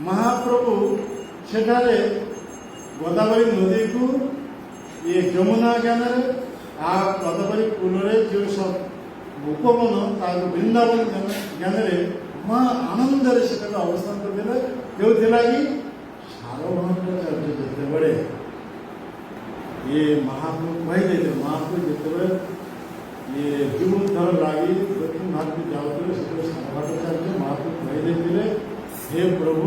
ମହାପ୍ରଭୁ ସେଠାରେ ଗୋଦାବରୀ ନଦୀକୁ ଇଏ ଯମୁନା ଜ୍ଞାନରେ ଆଉ ଗୋଦାବରୀ କୂଳରେ ଯେଉଁ ସବୁ ଉପବନ ତାକୁ ବୃନ୍ଦାବନ ଜ୍ଞାନରେ ମହା ଆନନ୍ଦରେ ସେଠାରେ ଅବସ୍ଥାନ କରିଥିଲେ। ହେଉଥିଲା କି ସାରଭଟ୍ଟାଚାର୍ଯ୍ୟ ଯେତେବେଳେ ये महाप्रभु कहते थे महाप्रभु जिते ये जीवन थर लगी दक्षिण भारत में जाऊे से सारभट्टाचार्य महाप्रभु कहते हे प्रभु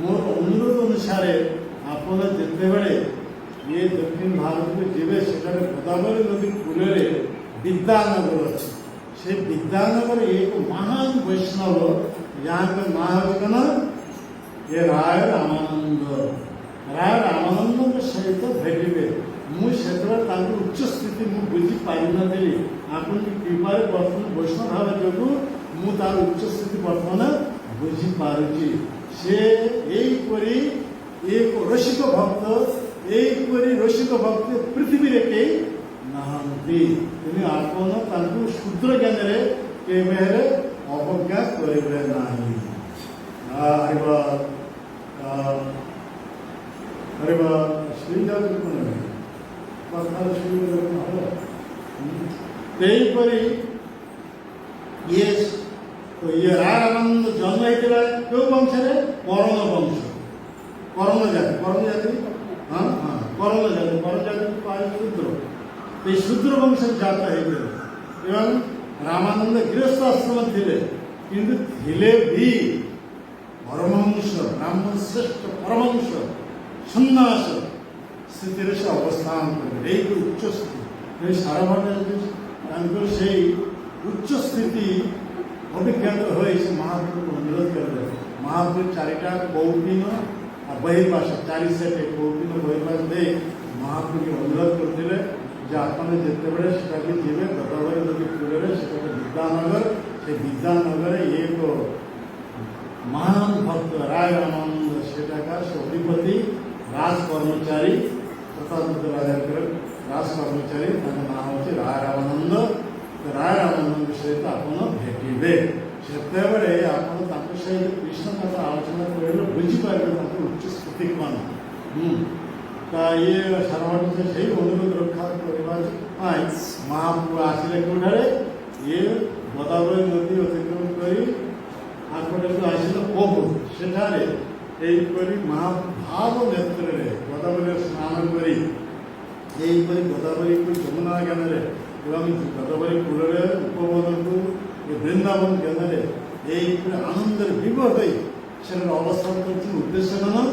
मोर अनुरोध अनुसार आपण जिते ये दक्षिण भारत में जीवे से गोदावरी नदी कूल विद्यानगर अच्छे से विद्यानगर एक महान वैष्णव यहाँ के महाजन ये राय रामानंद सहित भेटे ମୁଁ ସେତେବେଳେ ତାଙ୍କ ଉଚ୍ଚ ସ୍ଥିତି ମୁଁ ବୁଝିପାରିନଥିଲି। ଆପଣଙ୍କ କୃପାରେ ବର୍ତ୍ତମାନ ବୈଷ୍ଣବ ଭାବ ଯୋଗୁଁ ମୁଁ ତାର ଉଚ୍ଚ ସ୍ଥିତି ବର୍ତ୍ତମାନ ବୁଝିପାରୁଛି। ସେ ଏହିପରି ଏକ ରସିକ ଭକ୍ତ ଏହିପରି ରସିକ ଭକ୍ତ ପୃଥିବୀରେ କେହି ନାହାନ୍ତି। ତେଣୁ ଆପଣ ତାଙ୍କୁ ଶୁଦ୍ର ଜ୍ଞାନରେ କେବେ ହେଲେ ଅବଜ୍ଞା କରିବେ ନାହିଁ। ହରିବା ଶ୍ରୀଯାଉଛି କ'ଣ तेपरी ये रामानंद जन्म होता क्यों वंश कर्ण वंश कर्ण जाति हाँ हाँ कर्ण जाति शूद्र ये शूद्र वंश जात होते रामानंद गृहस्थ आश्रम थे किंतु थे भी परमहंस ब्राह्मण श्रेष्ठ परमहंस सन्यास स्थिति से अवस्थान करें एक उच्च स्थिति सारभट्टाचार्य से उच्च स्थिति अभिज्ञात हो महाप्रभु को अनुरोध करते महाप्रभु चारिटा कौपिन बहिर्वास 4 सेट कौपिन बहिर्वास दे महाप्रभु अनुरोध करते आपने जिते से जीवे गोदावरी नदी कूल विद्यानगर से विद्यानगर एक महान भक्त राय रामानंद सेठाकार से अधिपति राज कर्मचारी स्वतंत्र राज कर्मचारी नाम हूँ राय रामानंद सहित आप भेटे से आप सहित कृष्ण कथा आलोचना कर बुझीपारे उच्च स्थिति कौन ये सारभट्ट से अनुरोध रक्षा करने महाप्रभु आसिले कौटे ये गोदावरी नदी अतिक्रम कर आखपटे आसिले पहु सेठारे महाभाव नेत्र गोदावरी स्नान कर गोदावरी को यमुना ज्ञान गोदावरी कूल उपवन को वृंदावन ज्ञान आनंद विभोर से अवस्थान कर उद्देश्य कौन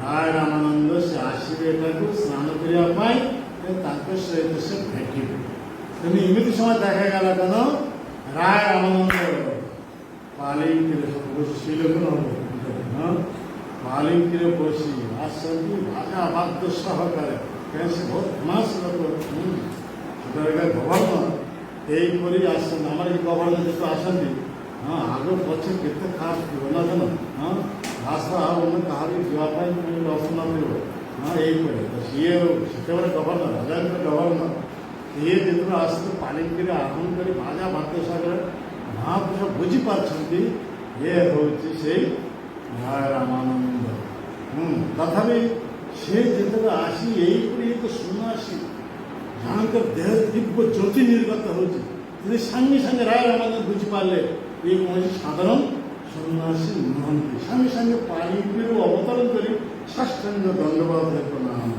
राय रामानंद से आसवे स्नान करने सहित से भेटे तेणु इमित समय देखागला कौन राय रामानंद पालिंग श्रीलोक पालिंग बसी आसती बाजा वाद्य सहकार कहीं से बहुत फेमस लोग गवर्नर यहीपरी आम गवर्नर जो आसती हाँ आग पचे के खास जन हाँ भाषा क्या जावाई असन हाँ यहीपरी तो सी से गवर्नर राजा गवर्नर ये जो आसते पालिंग आह्वान कर बाजा वाद्य सहकार महापुरुष बुझीपार्टी ये हूँ से राय रामानंद तथापि से जो आसी यहीपरी एक सन्यासी जहाँ देह दिव्य ज्योति निर्गत हो सांगे सांगे राय रामानंद बुझीपारे ये कौन साधारण सन्यासी नुहति सांगे सांगे पालिंग अवतरण कर साष्टांग दंडवाद प्रणाम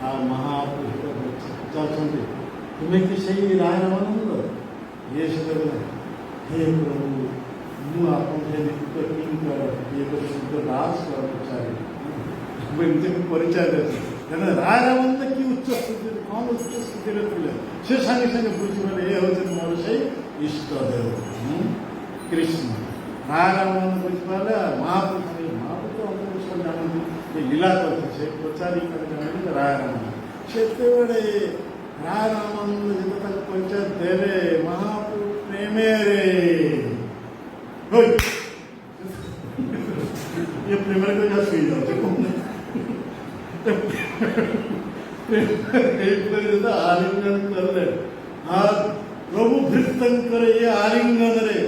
आ महापुरुष तुम्हें कि सही राय रामानंद ये हे प्रभु मु आपके निमित्त किंकर ये शुद्ध राज कर्मचारी परिचय देते राय रामानंद की उच्च स्थिति कौन उच्च स्थिति से सांगे सांगे बुझे ये हूँ मोर से इष्टदेव कृष्ण राय रामानंद बुझीपारे महापुरुष महापुरुष जानते ये लीला करते से प्रचारी जानते राय रामानंद से রায় রামানন্দ যেটা তাকে পরিচয় দেবে মহাপ্রভু প্রেমেরে ওই ये प्रेमर को जा सुई जाओ देखो आलिंगन कर ले আর প্রভু ভৃত্যঙ্করে ଏ ଆଲିଙ୍ଗନରେ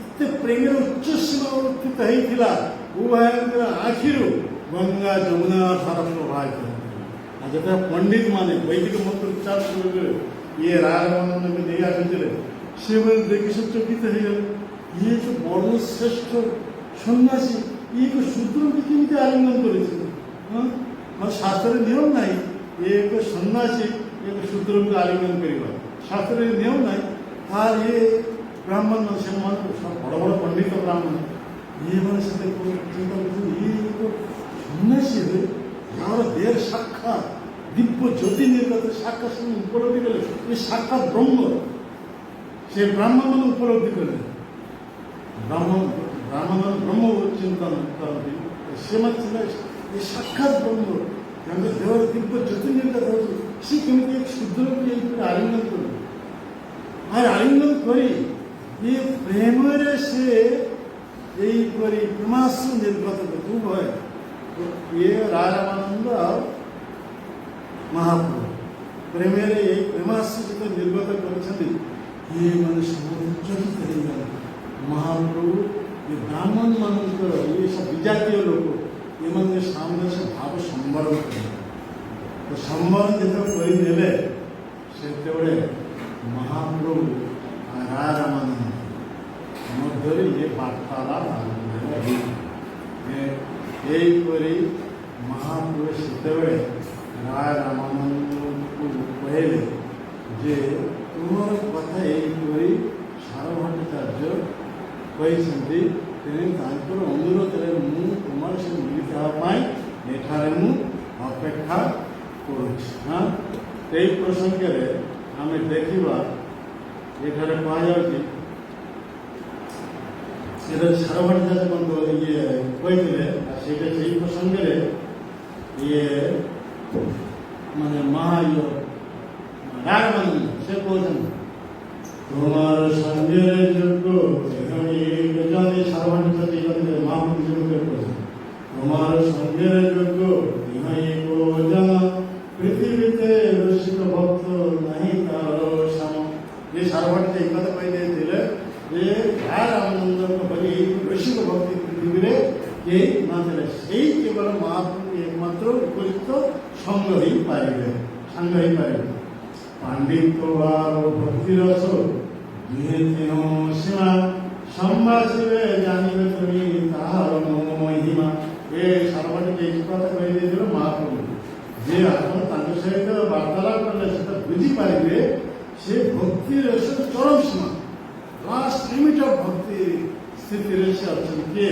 ଏତେ ପ୍ରେମର ଉଚ୍ଚ ସୀମା ଉତ୍ଥିତ ହେଇଥିଲା ଉଭୟଙ୍କର ଆଖିରୁ ଗଙ୍ଗା ଯମୁନା ଧାର ପ୍ରବାହିତ ଆଉ ଯେତେବେଳେ ପଣ୍ଡିତ ମାନେ ବୈଦିକ ମନ୍ତ୍ର ଉଚ୍ଚାର କରିବେ ଇଏ ରାୟମାନନ୍ଦଙ୍କୁ ନେଇ ଆସିଥିଲେ ସେମାନେ ଦେଖି ସେ ଚକିତ ହେଇଗଲେ ଇଏ ଯେ ବଡ଼ ଶ୍ରେଷ୍ଠ ସନ୍ନ୍ୟାସୀ ଇଏ ଶୂଦ୍ରଙ୍କୁ କେମିତି ଆଲିଙ୍ଗନ କରିଥିଲେ ମାନେ ଶାସ୍ତ୍ରରେ ନିୟମ ନାହିଁ ଏକ ସନ୍ନ୍ୟାସୀ ଏକ ଶୂଦ୍ରଙ୍କୁ ଆଲିଙ୍ଗନ କରିବା शास्त्र नियम ना और ये ब्राह्मण से बड़ बड़ पंडित ब्राह्मण ये मैंने चिंता ये सन्यासी हुए यार देर साक्षात दिव्य ज्योति निर्गत साक्षात उपलब्धि कले ये साक्षात ब्रह्म से ब्राह्मण मैंने उपलब्धि कले ब्राह्मण ब्रह्म चिंतन करती से ये साक्षात ब्रह्म देवर दिव्य ज्योति निर्गत हो सी केमी एक शुद्र आलिंगन कर আর আলিঙ্গন করি এই প্রেমের সে এইপরি প্রেমাশ্রু নির্গত করতে হয় ইয়ে রায়রামানন্দ মহাপ্রভু প্রেমের এই প্রেমাশ্রু যেতে নির্গত করেছেন ইয়ে মানে সমুচ্চরিত হয়ে গেল মহাপ্রভু এই ব্রাহ্মণ মানুষের এই সব বিজাতীয় লোক এমন সামনে সে ভাব সম্বরণ করে তো সম্বরণ যেতে করে নেবে সেতবে महाप्रभु राय रामानंद मध्य ये वार्तालाप यहीपरि महाप्रभु सेतबे राय रामानंद को कहले जे तुमर कथा यहीपरि सारभट्टाचार्य कहते अनुरोध मु तुम से मिलित एठारे मु अपेक्षा करुँ प्रसंगे आम देखा ये कहुच्छे सारभट्टाचार्य बंधु ये कहते से प्रसंगे ये माने महायो रायरामानंद से कहते तुम्हार संगे योग्य सारभट्टाचार्य महापुरुष तुम्हार संगे योग्य पृथ्वीते ऋषिक भक्त नहीं तारो सम ये सारभट्ट एक कथा कहते ये रायरामानंद बलि ऋषिक भक्ति पृथ्वी ये नथिले से केवल महाप्रभु एकमात्र उपयुक्त संग ही पारे सांग ही पारे पांडित्य और भक्ति रस दुहे तीन सीमा संवासिबे जानिबे तुमी ताहार महिमा ये सारभट्ट एक कथा कहते महाप्रभु जे आप सहित वार्तालाप कले से बुझीपारे से भक्ति चरम सीमा लास्ट लिमिट ऑफ भक्ति स्थिति से अच्छा किए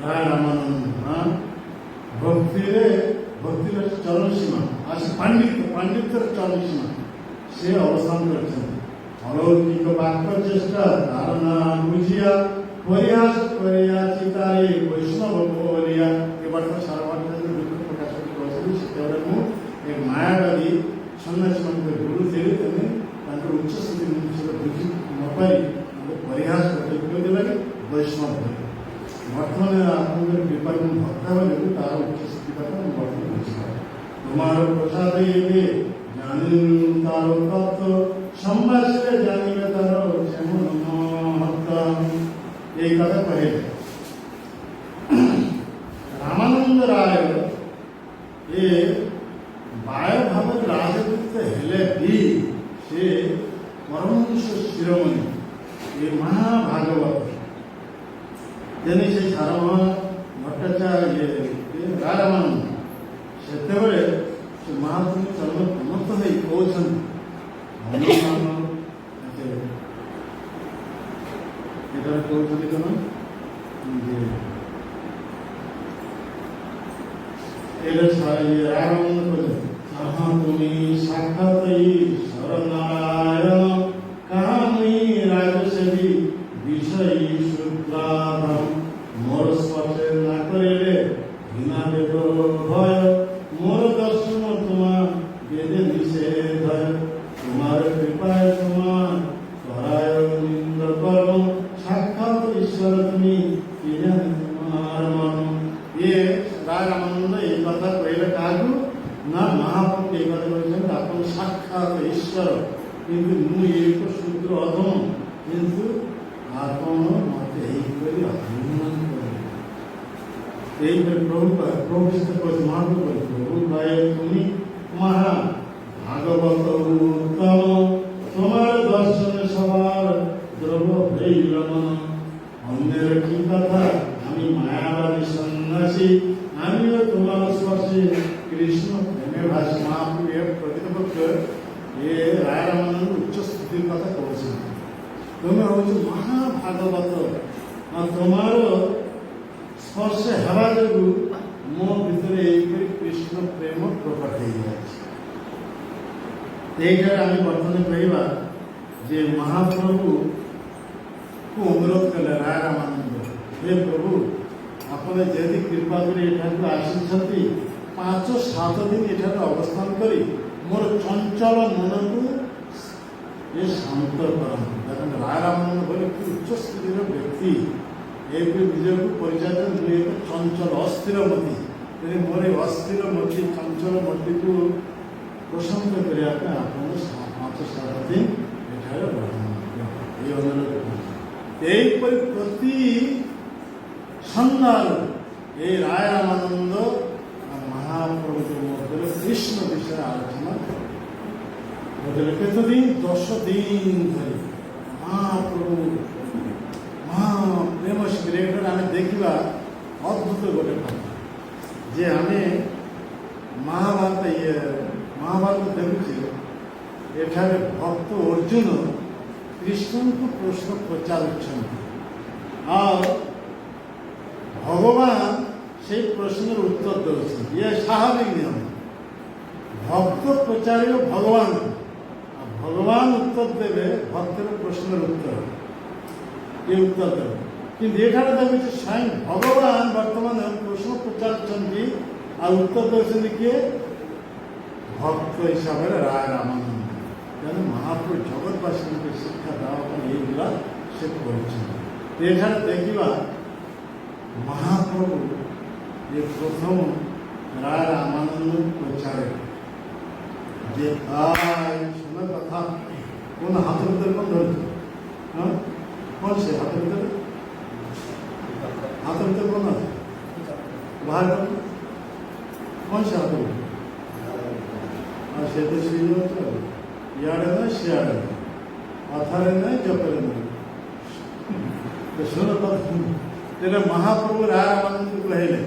रायरामानंद भक्ति चरम सीमा आज पांडित्य चरम सीमा से अवसान कर अलौकिक वाक्य चेष्टा धारणा बुझिया प्रयास करिया चितारे वैष्णव बोलिया ये बात सारभट्टाचार्य प्रकाश एक मायावादी सन्यासी मान गुरु थे उच्च स्थिति बुझी नपारी परिहास करते लगे वैष्णव बर्तमान आप विपाक भक्ता लगे तार उच्च स्थिति बर्तमान बुझा तुम्हार प्रसाद ये जानी तार तत्व संवासे जानिबे तार ये कथा कहे रामानंद राय ये बाय भाव राजपूत हेले भी से परमहंस शिरोमणि ये महाभागवत तेने से सारमह भट्टाचार्य रायरामानंद से महाप्रभु चरण प्रमत्त हो कहते कौन रायरामानंद कहाँ तुम्हें साक्षात शरणारायण कहाँ मुई राजसेवी विषय शुक्लाभम मोर स्पर्श न करे घृणा देव भय मोर दर्शन तुम्हारा वेद निषेध ରାୟ ରାମାନନ୍ଦ ଏଇ କଥା କହିଲେ କାହାକୁ ନା ମହାପ୍ରଭୁ ଏଇ କଥା କହିଛନ୍ତି ଆପଣ ସାକ୍ଷାତ ଈଶ୍ୱର କିନ୍ତୁ ମୁଁ ଏକ ଶୂଦ୍ର ଅଧମ କିନ୍ତୁ ଆପଣ ମତେ ଏହିପରି ଅଭିମାନ କରିବେ। এইপরি প্রভু কৃষ্ণ করেছে মহাপ্রভু বলে প্রভু ভাই তুমি মহা ভাগবত উত্তম তোমার দর্শনে সবার দ্রব হইল মন অন্যের কি কথা আমি মায়াবাদী সন্ন্যাসী আমিও তোমার স্পর্শে কৃষ্ণ প্রেমে ভাসি। মহাপ্রভু এর প্রকৃতপক্ষ এ রায় রামানন্দ উচ্চ স্থিতির কথা করেছেন। তুমি হচ্ছে মহাভাগবত তোমার স্পর্শে হেবা যোগু ମୋ ଭିତରେ ଏଇପରି କୃଷ୍ଣ ପ୍ରେମ ପ୍ରକଟ ହେଇଯାଇଛି। এইଠାରେ ଆମେ ବର୍ତ୍ତମାନ କହିବା ଯେ ମହାପ୍ରଭୁକୁ ଅନୁରୋଧ କଲେ ରାୟ ରାମାନନ୍ଦ ହେ ପ୍ରଭୁ ଆପଣ ଯେହେତୁ କୃପା କରି ଏଠାକୁ ଆସିଛନ୍ତି 5-7 ଦିନ ଏଠାରେ ଅବସ୍ଥାନ କରି ମୋର ଚଞ୍ଚଳ ମନକୁ ଏ ଶାନ୍ତ କରନ୍ତୁ। ଦେଖନ୍ତୁ ରାୟ ରାମାନନ୍ଦ ବୋଲି କି ଉଚ୍ଚ ସ୍ଥିତିର ବ୍ୟକ୍ତି ଏଇପରି ନିଜକୁ ପରିଚୟ ମୁଁ ଏକ ଚଞ୍ଚଳ ଅସ୍ଥିର ମତି ତେଣୁ ମୋର ଏ ଅସ୍ଥିର ମତି ଚଞ୍ଚଳ ମତିକୁ ପ୍ରଶାନ୍ତ କରିବା ପାଇଁ ଆପଣ 5-7 ଦିନ ଏଠାରେ ଏଇ ଅନୁରୋଧ ଏହିପରି ପ୍ରତି ସନ୍ଧ୍ୟାରୁ এই রায় রামানন্দ মহাপ্রভুদের মধ্যে কৃষ্ণ বিষয়ে আলোচনা করে কতদিন 10 দিন ধরে মহাপ্রভু প্রেম শিবির আমি দেখা অদ্ভুত গোটে কথা যে আমি মহাভারত দেখুছি এখানে ভক্ত অর্জুন কৃষ্ণଙ୍କୁ প্রশ্ন পচারুଛନ୍ତି আর ভগবান সেই প্রশ্নের উত্তর দেওয়া ইয়ে স্বাভাবিক নিয়ম ভক্ত পচারিব ভগবান ভগবান উত্তর দেবে ভক্তের প্রশ্নের উত্তর এই উত্তর দেবে কিন্তু এখানে দেখুছি স্বয়ং ভগবান বর্তমানে প্রশ্ন পচারুଛନ୍ତି আর উত্তর দেওয়া কিয়ে ভক্ত হিসাবে রায় রামানন্দ কেন মহাপ্রভু জগৎবাসীকে শিক্ষা দেওয়া এইগুলা সে করেছেন। এখানে দেখিবা মহাপ্রভু যে প্রথম রায় রামানন্দ পচারে যে ভাই শোনো কথা কোন হাতের ভিতরে কোন ধরেছে হ্যাঁ কোন সে হাতের ভিতরে কোন আছে বাহার কোন সে হাতের ভিতরে আর সে তো সেই হচ্ছে ইয়ারে নয় শিয়ারে নয় অথারে নয় জপরে নয় তো শোনো কথা তেরে মহাপ্রভু রায় রামানন্দ কহিলে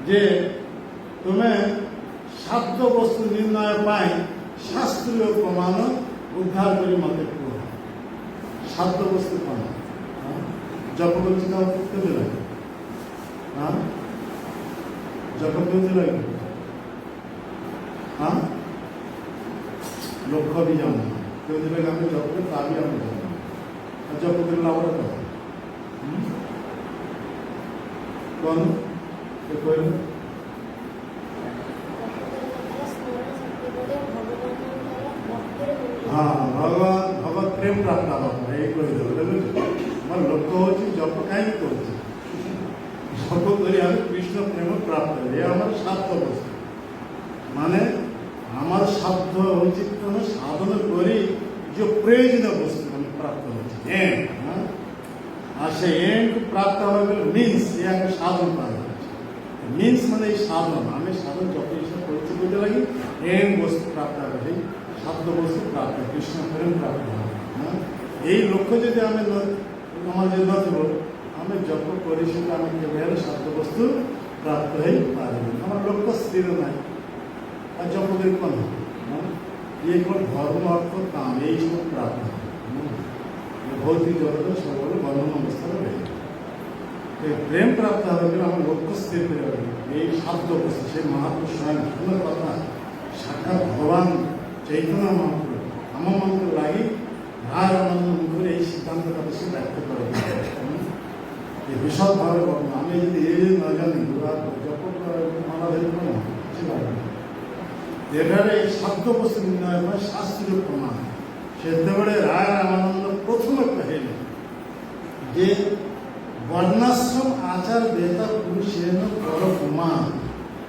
যে তুমি শাব্দ বস্তু নির্ণয় পাই শাস্ত্রীয় প্রমাণ উদ্ধার করে মতে কুহ শাব্দ বস্তু প্রমাণ জপ করছি না কেমন লাগে হ্যাঁ জপ কেমন লাগে হ্যাঁ লক্ষ্য भी জানো কেমন লাগে আমি জপ করি তা भी আমি জানি আর জপ করে লাভটা কথা কোন কইল हाँ भगवान भगवत प्रेम प्राप्त यही मोर लक्ष्य हूँ जप कहीं कर जप कर कृष्ण प्रेम प्राप्त ये साध्य बस्तु माने हमार साध्य हूँ कौन साधन कर जो प्रयोजन वस्तु प्राप्त हो एंड प्राप्त हो मीन्स ये साधन पाए मीन्स माने साधन आम साधन जप करते लगे एंड वस्तु प्राप्त है शब्द वस्तु प्राप्त कृष्ण प्रेम प्राप्त यही लक्ष्य जब आम समाज नथो आम जप कर शब्द वस्तु प्राप्त हो पारे आम लक्ष्य स्थिर ना जप कर कौन ये कौन धर्म अर्थ काम यही सब प्राप्त भौतिक जगत सब बंधन अवस्था रहे प्रेम प्राप्त हो आम लक्ष्य स्थिर कर यही शब्द वस्तु से महापुरुष स्वयं सुंदर कथा साक्षात भगवान चैतन्य महाप्रभु आम मान लगे राय रामानंद मुखर यही सिद्धांत से व्यक्त कर विशद भाव आम यदि ये न जानी जप माला धरी कौन एठारे शब्द वस्तु निर्णय शास्त्रीय प्रमाण से राय रामानंद प्रथम कहले जे वर्णाश्रम आचार बेता पुरुषेन पर कुमार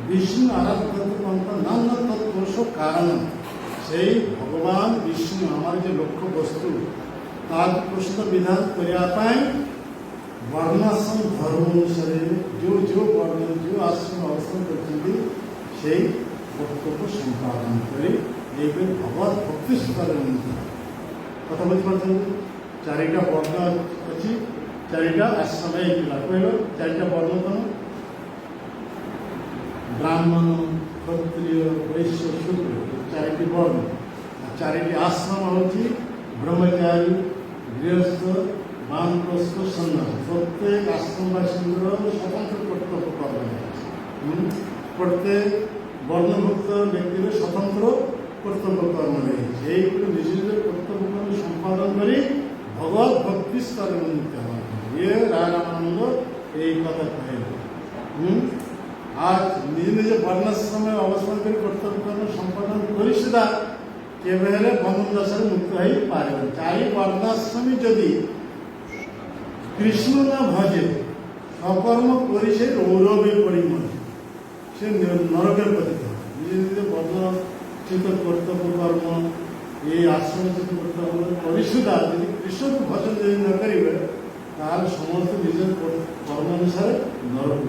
বিষ্ণু আরাধ্য পন্থা নানা তৎপুরুষ কারণ। সেই ভগবান বিষ্ণু আমার যে লক্ষ্য বস্তু তার প্রশ্ন বিধান করিয়া পাই বর্ণাশ্রম ধর্ম অনুসারে যে বর্ণ যে আশ্রম অবস্থান করছেন সেই বক্তব্য সম্পাদন করে এইভাবে ভগবত ভক্তি স্তরের উন্নতি। কথা বলতে পারছেন? চারিটা বর্ণ আছে, চারিটা আশ্রমে এইগুলা কইল চারিটা বর্ণ কেন? ব্রাহ্মণ, ক্ষত্রিয়, বৈশ্য, শূদ্র, চারিটি বর্ণ। আর চারিটি আশ্রম হচ্ছে ব্রহ্মচারী, গৃহস্থ, বানপ্রস্থ, সন্ন্যাস। প্রত্যেক আশ্রমবাসীদের স্বতন্ত্র কর্তব্য কর্ম আছে। প্রত্যেক বর্ণভুক্ত ব্যক্তিদের স্বতন্ত্র কর্তব্য কর্ম রয়েছে। এইগুলো নিজ নিজের কর্তব্য কর্ম সম্পাদন করে ভগবত ভক্তি স্তরে উন্নতি হওয়া। এ রায় রামানন্দ এই কথা কহেন। আজ নিজ নিজ বর্ণাশ্রমে অবস্থান করে কর্তব্য কর্ম সম্পাদন করি সেটা কেবে হলে বন্ধন দশার মুক্ত হয়ে পারবে। চারি বর্ণাশ্রমী যদি কৃষ্ণ না ভজে সকর্ম করি সে রৌরবে পরিমল, সে নরকের পতিত। নিজে নিজে বর্ণচিত কর্তব্য কর্ম এই আশ্রমচিত কর্তব্য পরিশুদ্ধা যদি কৃষ্ণকে ভজন যদি না করিবে তাহলে সমস্ত নিজের কর্ম অনুসারে নরক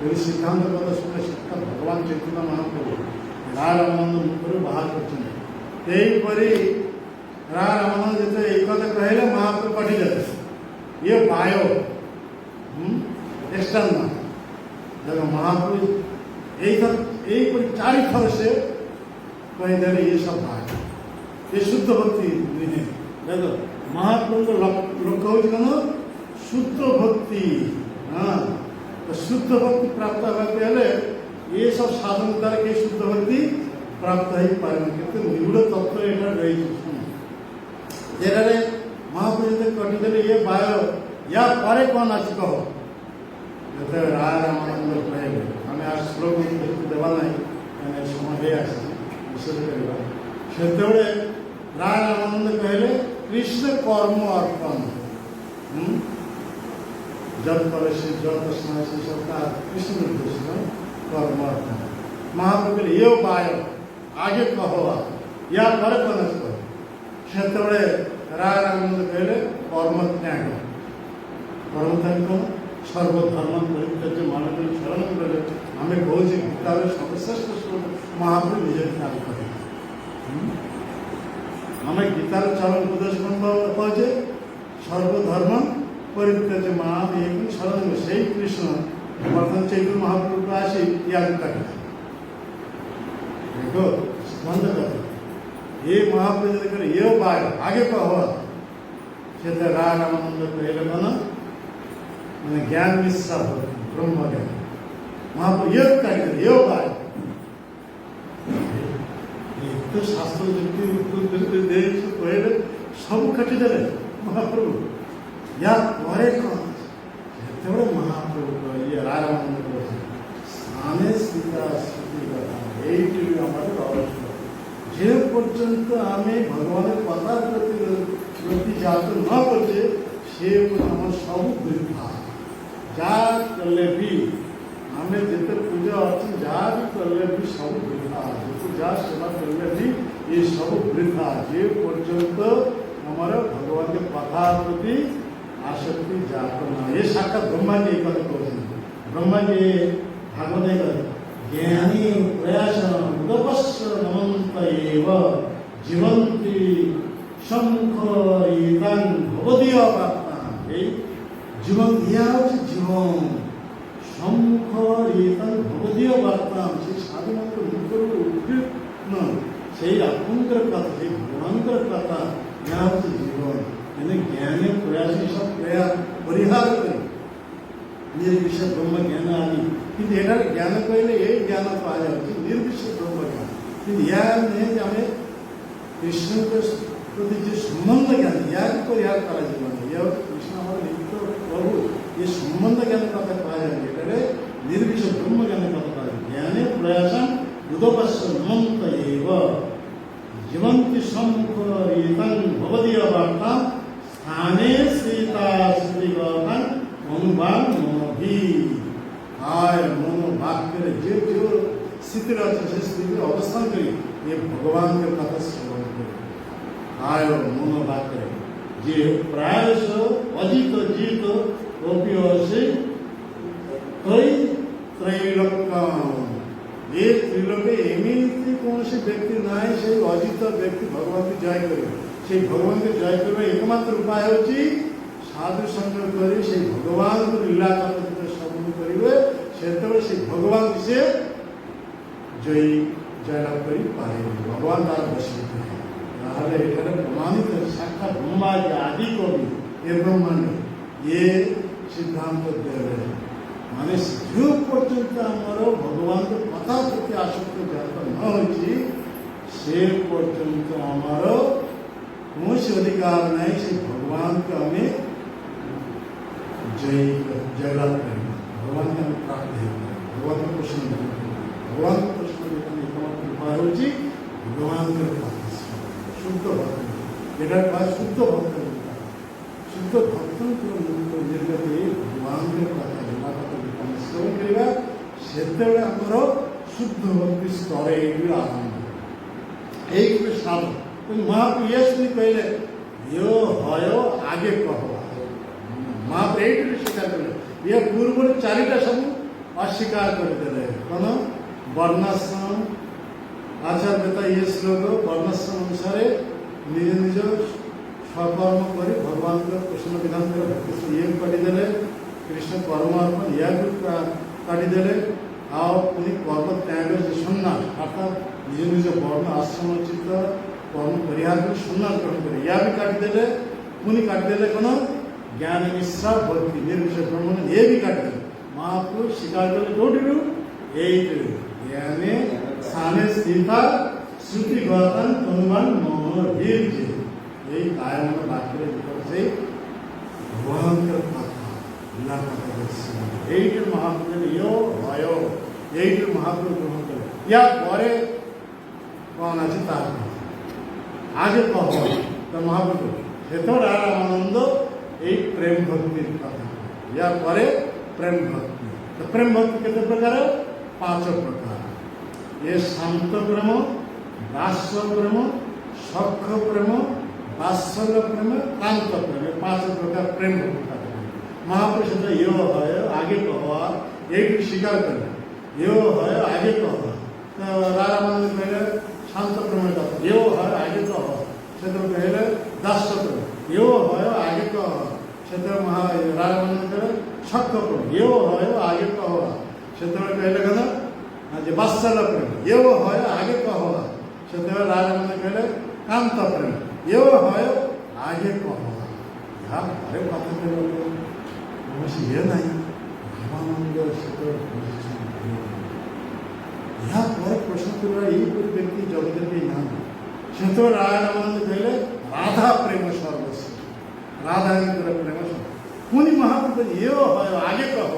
এই সিদ্ধান্ত কথা শুনে শিক্ষা ভগবান চৈতন্য মহাপ্রভু রায় রামানন্দ মুখ করে বাহার করছেন। এইপরি রায় রামানন্দ যেতে এই কথা কহিলে মহাপ্রভু কাটি যাবে ইয়ে বায়ো এক্সটার্নাল। দেখো মহাপ্রভু এইপরি চারিথর সে কয়ে দেবে ये सब भाग ये शुद्ध भक्ति नहीं। देखो महाप्रभु को लक्ष्य हो केन शुद्ध भक्ति। हाँ, तो शुद्ध भक्ति प्राप्त करते हले ये सब साधन द्वारा के शुद्ध भक्ति प्राप्त हो पारे। किंतु निगूढ़ तत्व एटा रही जेटारे महाप्रभु कटी देले ये बायो या परे कौन आज कहो राय रामानंद कहे हमें आज श्लोक देवा नहीं समय হয়ে আসছে সেতবে রায় রামানন্দ কহিলে কৃষ্ণ কর্ম অর্পণ जब करे से जब स्नान से सरकार कृष्ण निर्देश कर्म अर्पण। महाप्रभु ये बायो आगे कहो या पर कनस करो সেতবে রায় রামানন্দ কহিলে কর্ম ত্যাগ। কর্ম ত্যাগ কম সর্বধর্ম পরিত্যাজ্য মানব শরণ করে আমি কହୁছি গীতার সর্বশ্রেষ্ঠ শ্লোক মহাপ্রভু নিজের ত্যাগ করে। আমি গীতার চরণ উপদেশ কହୁছে সর্বধর্ম পরিত্যাজ্য মাম এই শরণ সেই কৃষ্ণ বর্তমান চৈতন্য মহাপ্রভু আসি ইয়াদ থাকে। देखो बंद कर ये महाप्रभु करे ये बाय आगे कहो সেটা রায় রামানন্দ কহিলে কোন মানে জ্ঞান মিশ্রা ব্রহ্ম জ্ঞান महाप्रभु ये कहे ये बाय तो शास्त्र युक्ति उत्तर देश कहिले सब कटि देले महाप्रभु या परे कौन সেতবে महाप्रभु ये রায় রামানন্দ কহিলে স্নানে সীতা স্মৃতি কথা এইটি আমাদের অবস্থা। যে পর্যন্ত আমি ভগবানের কথার প্রতি জাত না করছে সে আমার সব বৃথা। যা করলে भी আমি যেতে পূজা অর্চন যা भी করলে भी সব বৃথা। যেতে যা সেবা করলে भी ये সব বৃথা। যে পর্যন্ত আমার ভগবানের কথার প্রতি আসক্তি জাত না। ये সাক্ষাৎ ব্রহ্মাজি এই কথা বলছেন। ব্রহ্মাজি ভাগবতে ज्ञानी प्रयासन उदपस्स नमंत एव जीवंती शंखरितान भवदीय बार्ता। এই জীবন ইয়া হচ্ছে জীবন শঙ্খরিতান ভবদীয় বার্তা। সেই সাধুমাত্র মুখের উদ্দীপ্ন সেই আত্মন্ত্রের কথা সেই ভগবানের কথা ইয়া হচ্ছে জীবন। মানে জ্ঞানের প্রয়াস সব প্রয়াস পরিহার করে निर्विशेष ब्रह्म ज्ञान आदि কিন্তু এটার জ্ঞান কইলে এই জ্ঞান পাওয়া যাচ্ছে নির্বিশেষ ব্রহ্ম জ্ঞান। কিন্তু ইয়ার নেই যে আমি কৃষ্ণের প্রতি যে সম্বন্ধ জ্ঞান ইয়ার পরিহার করা যাবে না। ইয়া কৃষ্ণ আমার নিত্য প্রভু এই সম্বন্ধ জ্ঞানের কথা পাওয়া যাবে। এটারে নির্বিশেষ ব্রহ্ম জ্ঞানের কথা পাওয়া যাবে। জ্ঞানে প্রয়াসন উদপস্স নমন্ত এব জীবন্তি শঙ্খরিতান ভবদীয় বার্তা স্থানে সীতা শ্রীগতান অনুবাদ মহি। আয় মন বাক্যের যে যে স্থিতির আছে সেই স্থিতিতে অবস্থান করি এই ভগবানের কথা শ্রবণ করি। আয় মন বাক্যে যে প্রায়শ অজিত জিত অপি ওই ত্রৈলোক্যম ଏ ତ୍ରିଲୋକେ ଏମିତି କୌଣସି ବ୍ୟକ୍ତି ନାହିଁ ସେଇ ଅଜିତ ବ୍ୟକ୍ତି ଭଗବାନଙ୍କୁ ଜୟ କରିବେ। ସେଇ ଭଗବାନଙ୍କୁ ଜୟ କରିବା ଏକମାତ୍ର ଉପାୟ ହେଉଛି ସାଧୁ ସଙ୍ଗ କରି ସେଇ ଭଗବାନଙ୍କୁ ଲୀଳା କଥା ଯେତେବେଳେ ଶ୍ରବଣ କରିବେ ସେତେବେଳେ ସେଇ ଭଗବାନଙ୍କୁ ସେ ଜୟଲାଭ କରିପାରିବେ। ଭଗବାନ ତାର ବସିବେ। ତାହେଲେ ଏଠାରେ ପ୍ରମାଣିତ ସାକ୍ଷାତ ବ୍ରହ୍ମାଜି ଆଦି କବି ଏ ବ୍ରହ୍ମାଣ୍ଡ ଇଏ ସିଦ୍ଧାନ୍ତ ଦେଲେ ମାନେ ଯେଉଁ ପର୍ଯ୍ୟନ୍ତ ଆମର ଭଗବାନଙ୍କ କଥା ପ୍ରତି ଆସକ୍ତି ଜାତ ନ ହୋଇଛି ସେ ପର୍ଯ୍ୟନ୍ତ ଆମର କୌଣସି ଅଧିକାର ନାହିଁ ସେ ଭଗବାନଙ୍କୁ ଆମେ ଜୟଲାଭ କରିବା। ଭଗବାନଙ୍କୁ ଆମେ ପ୍ରାପ୍ତ ହେଇପାରିବା। ଭଗବାନଙ୍କ ପ୍ରଶ୍ନ ଭଗବାନଙ୍କ ପ୍ରଶ୍ନ ଏକମାତ୍ର ଉପାୟ ହେଉଛି ଭଗବାନଙ୍କର କଥା ଶୁଦ୍ଧ ଭକ୍ତ। ଏଟା ଶୁଦ୍ଧ ଭକ୍ତ ଶୁଦ୍ଧ ଭକ୍ତଙ୍କ ନିର୍ଗତ ଭଗବାନଙ୍କର କଥା ଶ୍ରବଣ କରିବା ସେତେବେଳେ ଆମର ଶୁଦ୍ଧ ଭକ୍ତି ସ୍ତର ଏଇଠି ଆରମ୍ଭ ଏଇଠି ସାଧ ମହାପ୍ରଭୁ ଇଏ ଶୁଣି କହିଲେ ୟୋ ହୟ ଆଗେ କହ। ମହାପ୍ରଭୁ ଏଇଠି ସ୍ୱୀକାର କଲେ। ଇଏ ପୂର୍ବରୁ ଚାରିଟା ସବୁ ଅସ୍ୱୀକାର କରିଦେଲେ କ'ଣ ବର୍ଣ୍ଣାଶ୍ରମ ଆଚାର୍ଯ୍ୟତା ଇଏ ଶ୍ଲୋକ ବର୍ଣ୍ଣାଶ୍ରମ ଅନୁସାରେ ନିଜ ନିଜ ସ୍ୱକର୍ମ କରି ଭଗବାନଙ୍କର କୃଷ୍ଣ ବିଧାନଙ୍କର ଇଏ କାଟିଦେଲେ। কৃষ্ণ কর্মার্পণ ইয়াকে কাটিদেলে ଆଉ ପୁଣି କର୍ମ ତ୍ୟାଗ ଯେ ସନ୍ନ୍ୟାସ ଅର୍ଥାତ୍ ନିଜ ନିଜ ବର୍ଣ୍ଣ ଆଶ୍ରମୋଚିତ କର୍ମ ପରିହାର କରି ସନ୍ନ୍ୟାସ ଗ୍ରହଣ করে ইয়া ବି କାଟିଦେଲେ। ପୁଣି କାଟିଦେଲେ କ'ଣ ଜ୍ଞାନ ମିଶ୍ରା ଭକ୍ତି ନିର୍ବିଶେଷ ବ୍ରହ୍ମ ଇଏ ବି କାଟିଦେଲେ। ମହାପ୍ରଭୁ ସ୍ୱୀକାର କଲେ କୋଉଠିରୁ ଏଇଠିରୁ ଜ୍ଞାନେ ସ୍ଥାନେ ସ୍ଥିତା ଶ୍ରୁତି ଗତାନ ତନୁମାନ ମନ ଭିର୍ଜେ ଏଇ କାୟମନ ବାକ୍ୟରେ ସେଇ ଭଗବାନଙ୍କର এইটি মহাপ্রভু ইয় ভয় এইটি মহাপ্রভু গ্রহণ করে ইয়া পরে কন আছে তার আগে কহ তো মহাপ্রভু সেতর আনন্দ এই প্রেম ভক্তির কথা ইয়া পরে প্রেম ভক্তি তো প্রেম ভক্তি কেতে প্রকার 5 প্রকার এ শান্ত প্রেম দাস্য প্রেম সখ্য প্রেম বাৎসল্য প্রেম কান্ত প্রেম 5 প্রকার প্রেম ভক্তি। महापुरुष यो है आगे कहो एक स्वीकार कर यो है आगे कहो तो राजा मान कहले शांत प्रेम कथ यो है आगे कहो से तो कहले दास्य प्रेम यो है आगे कहो से तो राजा मान कहले सख्य प्रेम यो है आगे कहो से तो कहले कथा जे बात्सल्य प्रेम यो है आगे कहो से तो राजा मान कहले कांत प्रेम यो है आगे कहो या अरे कथा ଇଏ ନାହିଁ ଭଗବାନଙ୍କ ସହିତ ଏହା ପରେ ପ୍ରଶ୍ନ କରିବା ଏହିପରି ବ୍ୟକ୍ତି ଜଗତରେ କେହି ନାହାନ୍ତି। ସେତେବେଳେ ରାଧାନନ୍ଦ କହିଲେ ରାଧା ପ୍ରେମ ସର୍ବସ୍ୱ ରାଧାଙ୍କର ପ୍ରେମ ପୁଣି ମହାପ୍ରଭୁ ଇଏ হয় ଆଗେ କହ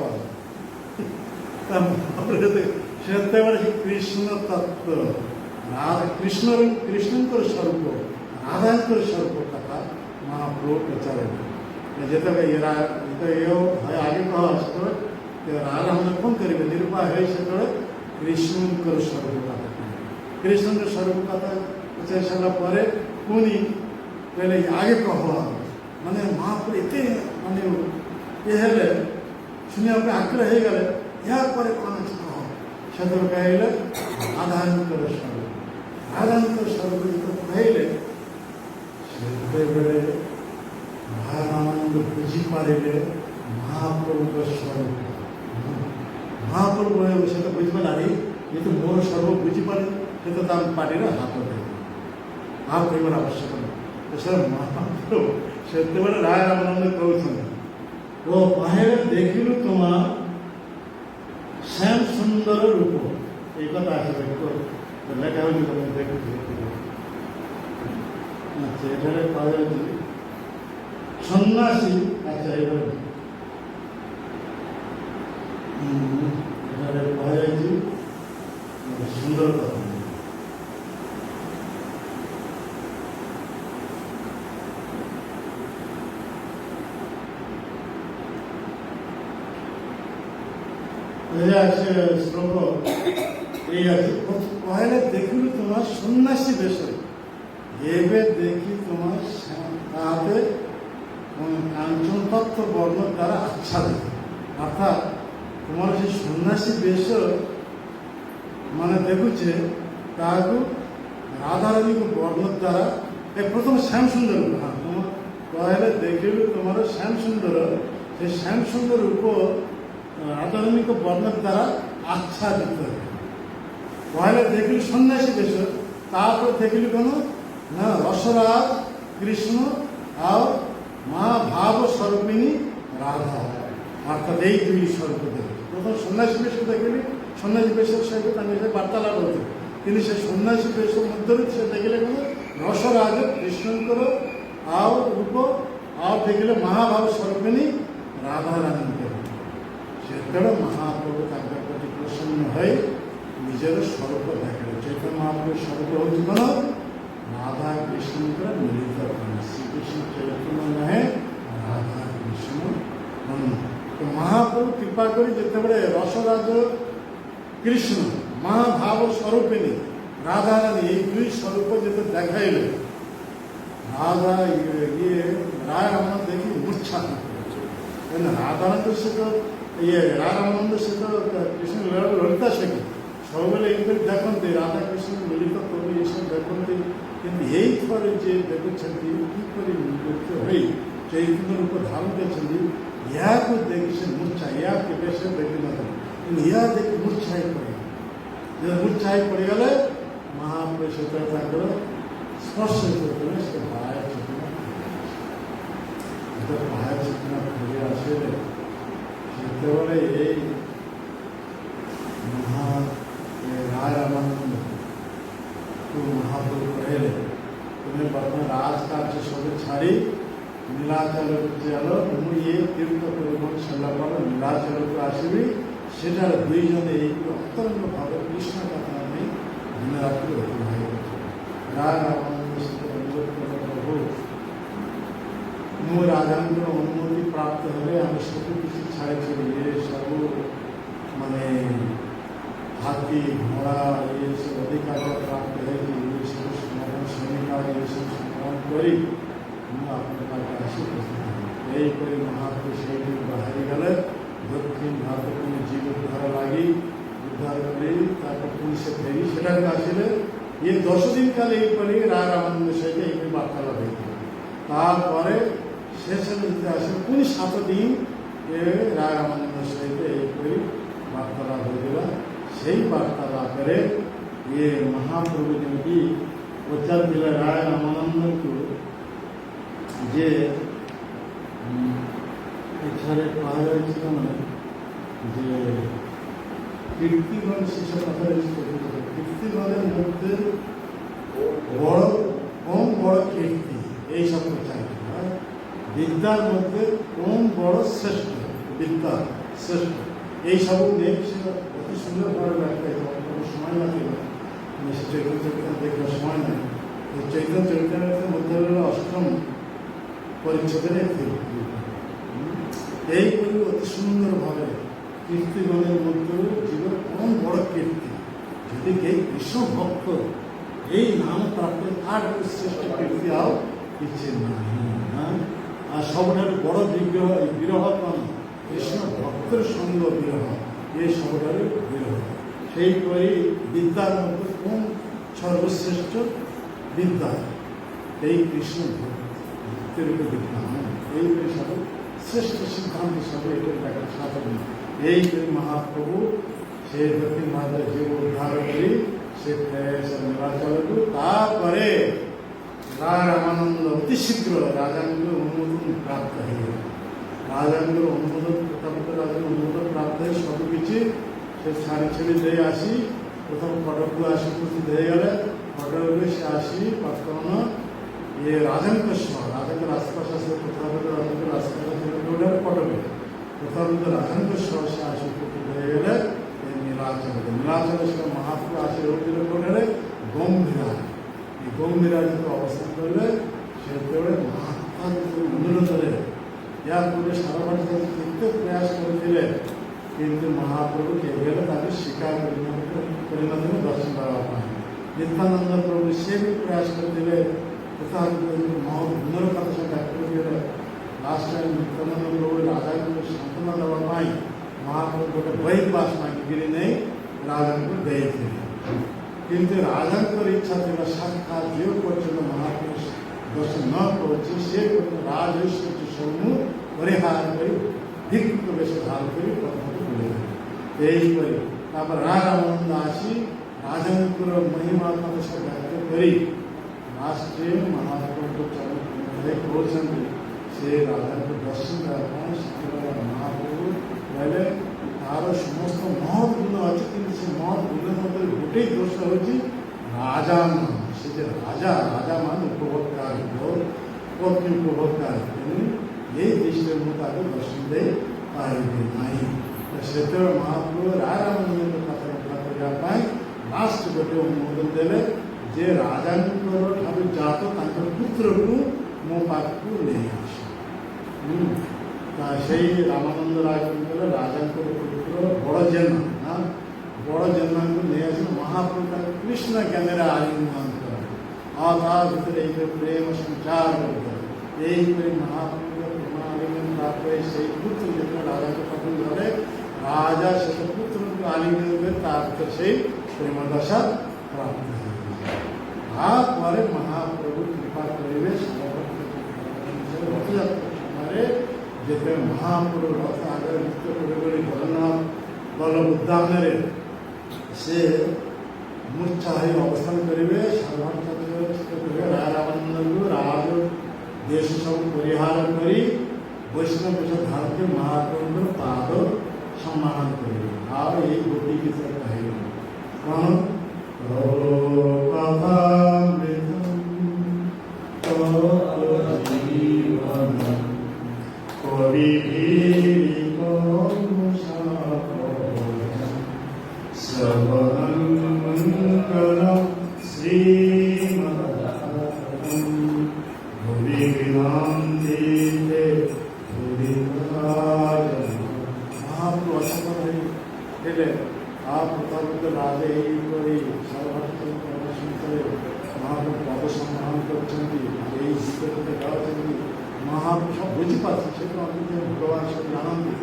ସେତେବେଳେ ସେ କୃଷ୍ଣ ତତ୍ତ୍ୱ ରାଧା କୃଷ୍ଣଙ୍କର ସ୍ୱରୂପ ରାଧାଙ୍କର ସ୍ୱରୂପ କଥା ମହାପ୍ରଭୁ ପଚାରିଲେ। ଯେତେବେଳେ ଆଗେ କହ ସେତେବେଳେ ରାଧା ମାନେ କ'ଣ କରିବେ ନିରୁପାୟ ହୋଇ ସେତେବେଳେ କୃଷ୍ଣଙ୍କର ସ୍ୱରୂପ କଥା କୃଷ୍ଣଙ୍କର ସ୍ୱରୂପ କଥା ପଚାରି ସାରିଲା ପରେ ପୁଣି କହିଲେ ଆଗେ କହ ମାନେ ମହାପ୍ରଭୁ ଏତେ ମାନେ ଇଏ ହେଲେ ଶୁଣିବା ପାଇଁ ଆଗ୍ରହ ହେଇଗଲେ ଏହା ପରେ କ'ଣ ଅଛି କହ ସେତେବେଳେ କହିଲେ ରାଧାଙ୍କର ସ୍ୱରୂପ ରାଧାଙ୍କର ସ୍ୱରୂପ ଯେତେବେଳେ କହିଲେ ସେତେବେଳେ ମହାରାନନ୍ଦ ବୁଝିପାରିଲେ ମହାପ୍ରଭୁଙ୍କ ସ୍ୱରୂପ ମହାପ୍ରଭୁ ସେ ତ ବୁଝିପାରିଲାନି ଏ ତ ମୋର ସ୍ୱରୂପ ବୁଝିପାରେ ସେ ତ ତା ପାଟିରେ ହାତ ଦେବେ ଆଉ କହିବାର ଆବଶ୍ୟକ ନାହିଁ। ସେ ମହାପ୍ରଭୁ ସେତେବେଳେ ରାୟ ରାମାନନ୍ଦ କହୁଛନ୍ତି ଓ ବାହାରେ ଦେଖିଲୁ ତୁମା ଶ୍ୟାମ ସୁନ୍ଦର ରୂପ এই কথা আসবে লেখা হয়েছে তুমি দেখুছি আচ্ছা এখানে পাওয়া যাচ্ছে সন্ন্যাসী আচ্ছা এইভাবে এখানে পাওয়া যাচ্ছে সুন্দর কথা শ্লোক এই আছে, পহলে দেখিল তোমার সন্ন্যাসী বেশ, এবে দেখি তোমার তাহাতে কাঞ্চন তত্ত্ব বর্ণ দ্বারা আচ্ছাদিত। অর্থাৎ তোমার যে সন্ন্যাসী বেশ মানে দেখুছে তাহাକୁ রাধারানীক বর্ণ দ্বারা প্রথম শ্যাম সুন্দর, হ্যাঁ তোমার পহলে দেখিল তোমার শ্যাম সুন্দর, সেই শ্যাম সুন্দর রূপ রাধারানীক বর্ণ দ্বারা আচ্ছাদিত। পহলে দেখিল সন্ন্যাসী বেশ, তারপর দেখিল কেন না রসরাজ কৃষ্ণ আর মা ভাব স্বরূপিণী রাধা, অর্থাৎ এই দুই স্বরূপ দেখি। প্রথম সন্ন্যাসী বেশ দেখিলি, সন্ন্যাসী বেশের সঙ্গে তাদের সাথে বার্তালাপ হতো, কিন্তু সে সন্ন্যাসী বেশের মধ্যে সে দেখিলে কেন রসরাজ কৃষ্ণঙ্কর আর রূপ আর দেখিলে মহাভাব স্বরূপিণী রাধা রানীকে। সেতেବେଳେ ମହାପ୍ରଭୁ ତାଙ୍କ ପ୍ରତି ପ୍ରସନ୍ନ ହୋଇ ନିଜର ସ୍ୱରୂପ ଦେଖିଲେ। ଚୈତନ୍ୟ ମହାପ୍ରଭୁ ସ୍ୱରୂପ ହେଉଛି କ'ଣ? ରାଧା କୃଷ୍ଣଙ୍କର ମିଳିତ ପ୍ରାଣ। ଶ୍ରୀକୃଷ୍ଣ ଚୈତନ୍ୟ ନୁହେଁ, ରାଧା କୃଷ୍ଣ ତ ମହାପ୍ରଭୁ କୃପା କରି ଯେତେବେଳେ ରସରାଜ କୃଷ୍ଣ ମହାଭାବ ସ୍ୱରୂପିଣୀ ରାଧାରାଣୀ এই দুই ସ୍ୱରୂପ ଯେତେ ଦେଖାଇଲେ, ରାଧା ଇଏ ରାୟ ରମଣ ଦେଖି ମୂର୍ଚ୍ଛା କାରଣ ରାଧାରାଣୀଙ୍କ ସହିତ ଇଏ ରାଧାରାମଙ୍କ ସହିତ କୃଷ୍ଣ ଲଳିତା ସେଠି ସବୁବେଳେ ଏଇପରି ଦେଖନ୍ତି, ରାଧାକୃଷ୍ଣ ମିଳିତ କରି ଏସବୁ ଦେଖନ୍ତି। କିନ୍ତୁ ଏଇଥରେ ଯିଏ ଦେଖୁଛନ୍ତି କିପରି ମିଳିତ ହୋଇ ଚୈତନ୍ୟ ରୂପ ଧାରଣ କରିଛନ୍ତି, ଏହାକୁ ଦେଖି ସେ ମୂର୍ଚ୍ଛା, ଏହା କେବେ ସେ ଦେଖିନଥିଲେ, କିନ୍ତୁ ଏହା ଦେଖି ମୂର୍ଚ୍ଛା ହେଇ ପଡ଼ିଗଲେ। ଯଦି ମୂର୍ଚ୍ଛା ହେଇ ପଡ଼ିଗଲେ ମହାପ୍ରଭୁ ସେତେବେଳେ ତାଙ୍କର ସ୍ପର୍ଶ କରିଥିଲେ, ସେ ବାହ୍ୟ ଚେତନା ବାହ୍ୟ ଚେତନା ଫେରି ଆସିଲେ। ସେତେବେଳେ ଏଇ ରାୟ ରାମାନନ୍ଦଙ୍କୁ ମହାପ୍ରଭୁ କହିଲେ, ତୁମେ ବର୍ତ୍ତମାନ ରାଜକାର୍ଯ୍ୟ ସବୁ ଛାଡ଼ି ନୀଳାଚଳକୁ ଚାଲ, ମୁଁ ଇଏ ତୀର୍ଥ ପରିଭ୍ରମଣ ସରିଲା ପରେ ନୀଳାଚଳକୁ ଆସିବି। ସେଠାରେ ଦୁଇ ଜଣ ଏଇକି ଅନ୍ତରଙ୍ଗ ଭାବେ କୃଷ୍ଣ କଥା ନେଇ ଦିନ ରାତି ଅତିବାହିତ କରିଥିଲେ। ରାୟ ରାମାନନ୍ଦ ସହିତ ଅନୁରୋଧ କଲେ, ପ୍ରଭୁ ମୁଁ ରାଜାଙ୍କର ଅନୁମତି ପ୍ରାପ୍ତ ହେଲେ ଆମେ ସବୁ କିଛି ଛାଡ଼ିଛିବି, ଏ ସବୁ ମାନେ ହାତୀ ଘୋଡ଼ା ଏସବୁ ଅଧିକାର ପ୍ରାପ୍ତ ହେଇକି ଏସବୁ ସ୍ମରଣ ଶନିକାର ଏସବୁ ସ୍ମରଣ କରି ମୁଁ ଆପଣଙ୍କ ପାଖରେ ଆସି ଉପସ୍ଥିତ ହେଲି। ଏହିପରି ମହାପ୍ରଭୁ ସେଇଠି ବାହାରିଗଲେ। ଦକ୍ଷିଣ ଭାରତକୁ ଜୀବ ଉଦ୍ଧାର ଲାଗି ଉଦ୍ଧାର କରି ତାପରେ ପୁଣି ସେ ଫେରି ସେଠାକୁ ଆସିଲେ। ଇଏ 10 ଦିନ କାଳେ ଏହିପରି ରାୟ ରାମାନନ୍ଦ ସହିତ ଏହିପରି ବାର୍ତ୍ତାଳାପ ହେଇଥିଲା। ତାପରେ ଶେଷ ଯେତେ ଆସିଲେ ପୁଣି 7 ଦିନ ଏ ରାୟ ରାମାନନ୍ଦ ସହିତ ଏହିପରି ବାର୍ତ୍ତାଳାପ ହୋଇଥିଲା। ସେଇ ବାର୍ତ୍ତାଳାପରେ ଇଏ ମହାପ୍ରଭୁ ଯେମିତି ପଚାରିଥିଲେ ରାୟ ରାମାନନ୍ଦଙ୍କୁ ଯେ ଏଠାରେ କୁହାଯାଇଛି କ'ଣ যে কীর্তিগণ সেসব কথা কীর্তিগণের মধ্যে বড় কম বড় কীর্তি এইসব চাইছে। বিদ্যার মধ্যে কম বড় শ্রেষ্ঠ, বিদ্যা শ্রেষ্ঠ, এইসবু নেই। সেটা অতি সুন্দরভাবে ব্যাখ্যা কোনো সময় লাগবে না, সে চৈতন্য চরিত্র দেখবার সময় নেই। চৈতন্য চরিত্রের মধ্যে হল অষ্টম পরিচ্ছেদের একটি এইপরি অতি সুন্দরভাবে কীর্তিগণের মধ্যে জীবন কম বড় কীর্তি। যদি কেউ কৃষ্ণ ভক্ত এই নাম প্রাপ্ত তার শ্রেষ্ঠ কীর্তি আও কিছু নাই। আর ସବୁଠାରୁ বড় বিগ্রহ বিরহ কম কৃষ্ণ ভক্তের সঙ্গ বিরহ, এই ସବୁଠାରୁ বিরহ। সেইপরি বিদ্যার মধ্যে কোন সর্বশ্রেষ্ঠ বিদ্যা, এই কৃষ্ণ ভক্তের বিদ্যা। এইপরি সব শ্রেষ্ঠ সিদ্ধান্ত সব এটার দেখা সাধন। এই মহাপ্রভু সে দক্ষিণ ভারতের জীব উদ্ধার করি সে নীলাচলକୁ তারপরে রায় রামানন্দ অতি শীঘ্র রাজাঙ্গর অনুমোদন প্রাপ্ত হয়ে রাজাঙ্গর অনুমোদন প্রথমত রাজাঙ্গর অনুমোদন প্রাপ্ত হয়ে সবকিছু সে ছাড়ি ছেড়ে দিয়ে আসি। প্রথম কটকକୁ আসি উপস্থিত হয়ে গেলে কটকକୁ সে আসি বর্তমান ইয়ে রাজাঙ্ক সহ রাজাঙ্কের আশপাশ আসলে প্রথমত রাজাঙ্কের আশপাশ কটকে প্রথমত রাজাঙ্ক সহ সে আসি উপস্থিত হয়ে গেলে নীলাচল। নীলাচলে সে মহাপ্রভু আসি রয়েছিল কোণে গম্ভীরা। এই গম্ভীরা যেহেতু অবস্থান করলে সেତେବେଳେ মহাত্মার অনুরোধরে ଏହା ପୂର୍ବେ ସାରା ଭାରତରେ କେତେ ପ୍ରୟାସ କରିଥିଲେ କିନ୍ତୁ ମହାପ୍ରଭୁ କେବେ ହେଲେ ତାକୁ ସ୍ୱୀକାର କରିନଥିଲେ ଦର୍ଶନ ଦେବା ପାଇଁ। ନିତ୍ୟାନନ୍ଦ ପ୍ରଭୁ ସେ ବି ପ୍ରୟାସ କରିଥିଲେ ଗୁଣର କଥା ସେ ଡାକ୍ତର ଲାଷ୍ଟ ଟାଇମ୍ ନିତ୍ୟାନନ୍ଦ ପ୍ରଭୁ ରାଜାଙ୍କୁ ସାନ୍ତ୍ୱନା ଦେବା ପାଇଁ ମହାପ୍ରଭୁ ଗୋଟେ ବହି ପାସ୍ ମାଗିକିରି ନେଇ ରାଜାଙ୍କୁ ଦେଇଥିଲେ। କିନ୍ତୁ ରାଜାଙ୍କର ଇଚ୍ଛା ଥିଲା ସାକ୍ଷାତ ଯେଉଁ ପର୍ଯ୍ୟନ୍ତ ମହାପ୍ରଭୁ ଦର୍ଶନ ନ କରୁଛି ସେ ରାଜୈଶ୍ୱର୍ଯ୍ୟ ସବୁ ପରିହାର କରି ଭିକ୍ଷୁକ ବେଶ ଧାରଣ କରି ପ୍ରଥମକୁ ବୁଲେଇଥିଲେ। ଏହିପରି ତାପରେ ରାମାନନ୍ଦ ଆସି ରାଜାଙ୍କର ମହିମାତ୍ମକ ସହ ବ୍ୟକ୍ତ କରି ଲାଷ୍ଟରେ ମହାପ୍ରଭୁଙ୍କ ଚରଣ କହୁଛନ୍ତି ସେ ରାଜାଙ୍କୁ ଦର୍ଶନ ଦେବା ପାଇଁ ସେତେବେଳେ ମହାପ୍ରଭୁ କହିଲେ ତାର ସମସ୍ତ ମହତ୍ ଗୁଣ ଅଛି, କିନ୍ତୁ ସେ ମହତ୍ ଗୁଣ ମଧ୍ୟରେ ଗୋଟେ ଦୋଷ ହେଉଛି ରାଜା ମାନ। ସେ ଯେ ରାଜା ମାନ ଉପଭୋକ୍ତା ପତ୍ନୀ ଉପଭୋକ୍ତା, ତେଣୁ এই দৃষ্টির মতো তাকে দর্শন দেই পারিবে নাই। সেତେବେଳେ ମହାପ୍ରଭୁ ରାମାନନ୍ଦଙ୍କ କଥା ରକ୍ଷା କରିବା ପାଇଁ ଲାଷ୍ଟ ଗୋଟେ ଅନୁମୋଦନ ଦେଲେ ଯେ ରାଜାଙ୍କର ଠାରୁ ଜାତ ତାଙ୍କର ପୁତ୍ରକୁ ମୋ ପାଖକୁ ନେଇ ଆସ। ସେଇ ରାମାନନ୍ଦ ରାୟ କଲେ ରାଜାଙ୍କର ପୁତ୍ର ବଡ଼ ଜେନାଙ୍କୁ ନେଇ ଆସି ମହାପ୍ରଭୁ ତାଙ୍କ କୃଷ୍ଣ ଜ୍ଞାନରେ ଆଲିଙ୍ଗନ କଲେ ଆଉ ତା ଭିତରେ ଏଇ ପ୍ରେମ ସଞ୍ଚାର କରିଥିଲେ। এইপরি মহাপ্রভু আলিঙ্গন প্রাপ্ত সেই পুত্র যেখানে রাজাকে পাঠান ধরে রাজা সে পুত্রকে আলিঙ্গন করে তার ভিতরে সেই প্রেমদশা প্রাপ্ত হয়ে তারপরে মহাপ্রভু কৃপা করিবে রথযাত্রার সময় যেখানে মহাপ্রভু রথ আগে নৃত্য করে করে জগন্নাথ বল্লভ উদ্যানের সে মূর্ছা হয়ে অবস্থান করিবে সাধারণ রামানন্দଙ୍କୁ রাজ देश सब परिहार करी वैष्णव वेश धारण के महाप्रभु पाद सम्मान करेंगे। और ये गोटी की तरह कहेंगे कौन आप प्रताप राजे यहीपरि सर्वभारत प्रदर्शन करे महाप्रभु पद सम्मान करते गाँव महाप्रभु सब बुझीपार से भगवान सब जानते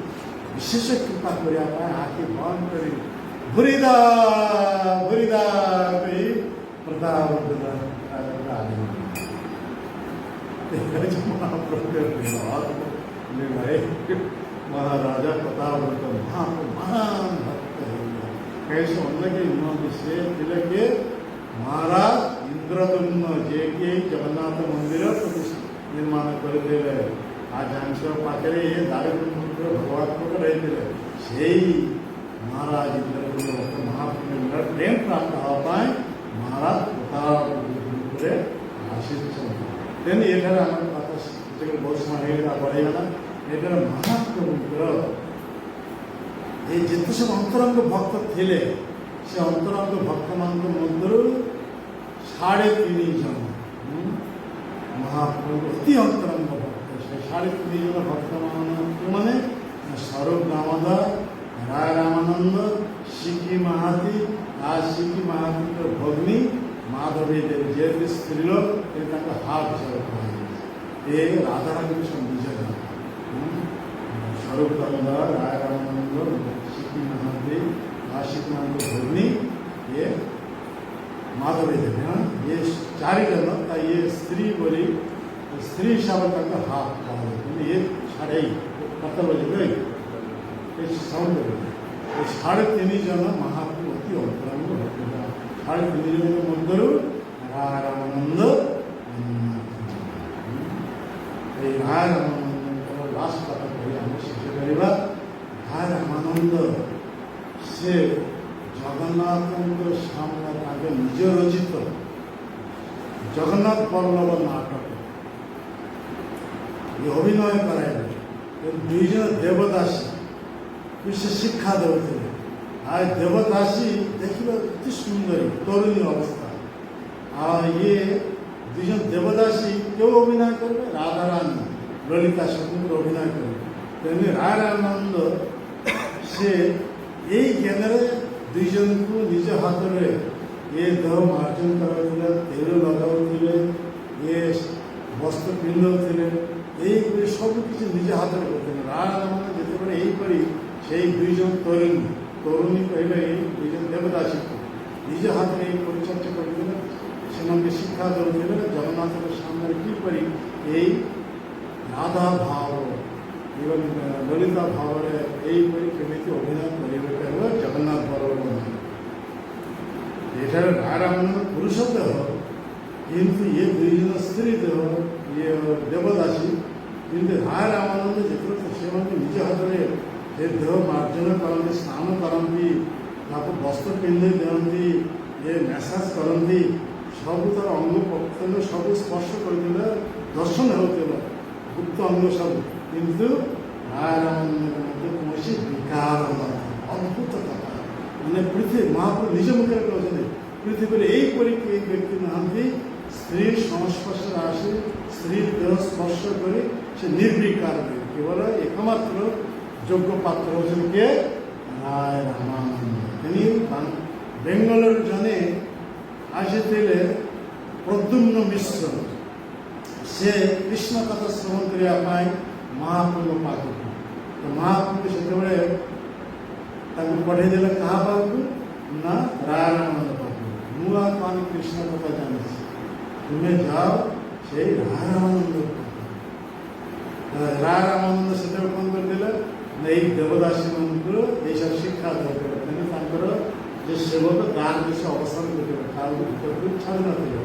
विशेष कृपा करने आखि बंद कर भूरीदा भूरीदा प्रताप महाराजा प्रताप महान भक्त कैसे उनके इन्होंने से तिलके महाराज इंद्रदम्न जे कि जगन्नाथ मंदिर निर्माण करते आज आंसर पाखे ये दारिद्र भगवान को रही से महाराज इंद्रदम्न महापुण्य प्रेम प्राप्त होगा महाराज प्रताप आशीष तेन ये बहुत समय बढ़ेगा ये महाप्रभुଙ୍କର ये जिते सब अंतरंग भक्त थे से अंतरंग भक्त मान मध्य 3.5 जन महाप्रभु अति अंतरंग भक्त से 3.5 जन भक्त मैंने स्वरूप दामोदर राय रामानंद सिकी महाती आज सिकी महाती भग्नी माधवी देवी जे स्त्रीलोक हाथ हिसाब ये राधारानी निज स्वरूप दामोदर राय रामानंद सिकी महादेव आशिक महादेव भग्नी ये माधवी देवी हाँ ये 4 जन का ये स्त्री बोली स्त्री हिसाब तक हाथ ये 3.5 पत्थर बजे गई साउंड 3.5 जन महाप्रभु अति अंतरंग भक्त 3.5 जन मध्य राय रामानंद राय रामानंद लास्ट कथा कही आम शेष करवा राय रामानंद से जगन्नाथ सामने आगे निज रचित जगन्नाथ बल्लभ नाटक ये अभिनय कराइले 2 जन देवदासी से शिक्षा देते आज देवदासी देखा अति सुंदर तरुणी अवस्था आ ये 2 जन देवदासी क्यों अभिनय करेंगे राधा रानी ललिता स्वतंत्र अभिनय करेंगे राय रामानंद ସେ ଏଇ ଜ୍ଞାନରେ ଦୁଇ ଜଣଙ୍କୁ ନିଜ ହାତରେ ଏ ଦେହ ମାର୍ଜନ କରାଉଥିଲେ, ତେଲ ଲଗାଉଥିଲେ, ଏ ବସ୍ତ୍ର ପିନ୍ଧୁଥିଲେ, ଏଇପରି ସବୁକିଛି ନିଜ ହାତରେ କରୁଥିଲେ। ରାଧାରମଣ ଯେତେବେଳେ ଏଇପରି ସେଇ ଦୁଇ ଜଣ ତରୁଣୀ କହିଲେ ଏଇ ଦୁଇ ଜଣ ଦେବଦାସୀକୁ ନିଜ ହାତରେ ଏଇ ପରିଚର୍ଚ୍ଚା କରୁଥିଲେ, ସେମାନଙ୍କୁ ଶିକ୍ଷା ଦେଉଥିଲେ ଜଗନ୍ନାଥଙ୍କ ସାମ୍ନାରେ କିପରି ଏଇ ରାଧା ଭାବ ଏବଂ ଲଳିତା ଭାବରେ ଏଇପରି କେମିତି ଅଭିନୟ କରିବେ କହିବ ଜଗନ୍ନାଥ ବଳଭଦ୍ର। ଏଠାରେ ରାଧାରମଣ ପୁରୁଷ ଦେହ, କିନ୍ତୁ ଇଏ ଦୁଇ ଜଣ ସ୍ତ୍ରୀ ଦେହ, ଇଏ ଦେବଦାସୀ। କିନ୍ତୁ ରାଧାରମଣ ଯେତେବେଳେ ସେମାନେ ନିଜ ହାତରେ ଏ ଦେହ ମାର୍ଜନ କରନ୍ତି, ସ୍ନାନ କରନ୍ତି, ତାକୁ ବସ୍ତ୍ର ପିନ୍ଧି ଦିଅନ୍ତି, ଏ ମେସାଜ କରନ୍ତି, ସବୁ ତାର ଅଙ୍ଗ ପ୍ରତ୍ୟଙ୍ଗ ସବୁ ସ୍ପର୍ଶ କରୁଥିଲେ, ଦର୍ଶନ ହେଉଥିଲା ଗୁପ୍ତ ଅଙ୍ଗ ସବୁ। କିନ୍ତୁ ରାଧାରମଣଙ୍କ ମଧ୍ୟ କୌଣସି ବିକାର ନଥିଲା। ଅଦ୍ଭୁତ କଥା, ମାନେ ପୃଥିବୀ ମହାପ୍ରଭୁ ନିଜ ମୁଖରେ କହୁଛନ୍ତି ପୃଥିବୀରେ ଏଇପରି କେହି ବ୍ୟକ୍ତି ନାହାନ୍ତି ସ୍ତ୍ରୀ ସଂସ୍ପର୍ଶରେ ଆସି ସ୍ତ୍ରୀ ଦେହ ସ୍ପର୍ଶ କରି ସେ ନିର୍ବିକାର ହୁଏ। କେବଳ ଏକମାତ୍ର ଯୋଗ୍ୟ ପାତ୍ର ହେଉଛନ୍ତି କିଏ? ରାୟ ରାମାନନ୍ଦ। তিনি ବେଙ୍ଗଲରୁ ଜଣେ ଆସିଥିଲେ ପ୍ରଦ୍ୟୁମ୍ନ ମିଶ୍ର। ସେ କୃଷ୍ଣ କଥା ଶ୍ରବଣ କରିବା ପାଇଁ ମହାପ୍ରଭୁଙ୍କ ପାଖକୁ, ତ ମହାପ୍ରଭୁ ସେତେବେଳେ ତାଙ୍କୁ ପଠାଇଦେଲେ କାହା ପାଖକୁ? ନା ରାଧାରମଣ ପାଖକୁ। ମୁଁ ଆଉ କ'ଣ କୃଷ୍ଣ କଥା ଜାଣିଛି, ତୁମେ ଯାଅ ସେଇ ରାଧାରମଣ। ରାଧାରମଣ ସେତେବେଳେ କ'ଣ କରିଥିଲେ ନା ଏଇ ଦେବଦାସୀମାନଙ୍କୁ ଏଇସବୁ ଶିକ୍ଷା ଦେଉଥିଲେ। ତେଣୁ ତାଙ୍କର ଯେ ସେବକ ଗାଁ ବେଶୀ ଅବସର କରିଥିଲେ, କାହାକୁ ଭିତରକୁ ଛାଡ଼ି ନଥିଲେ।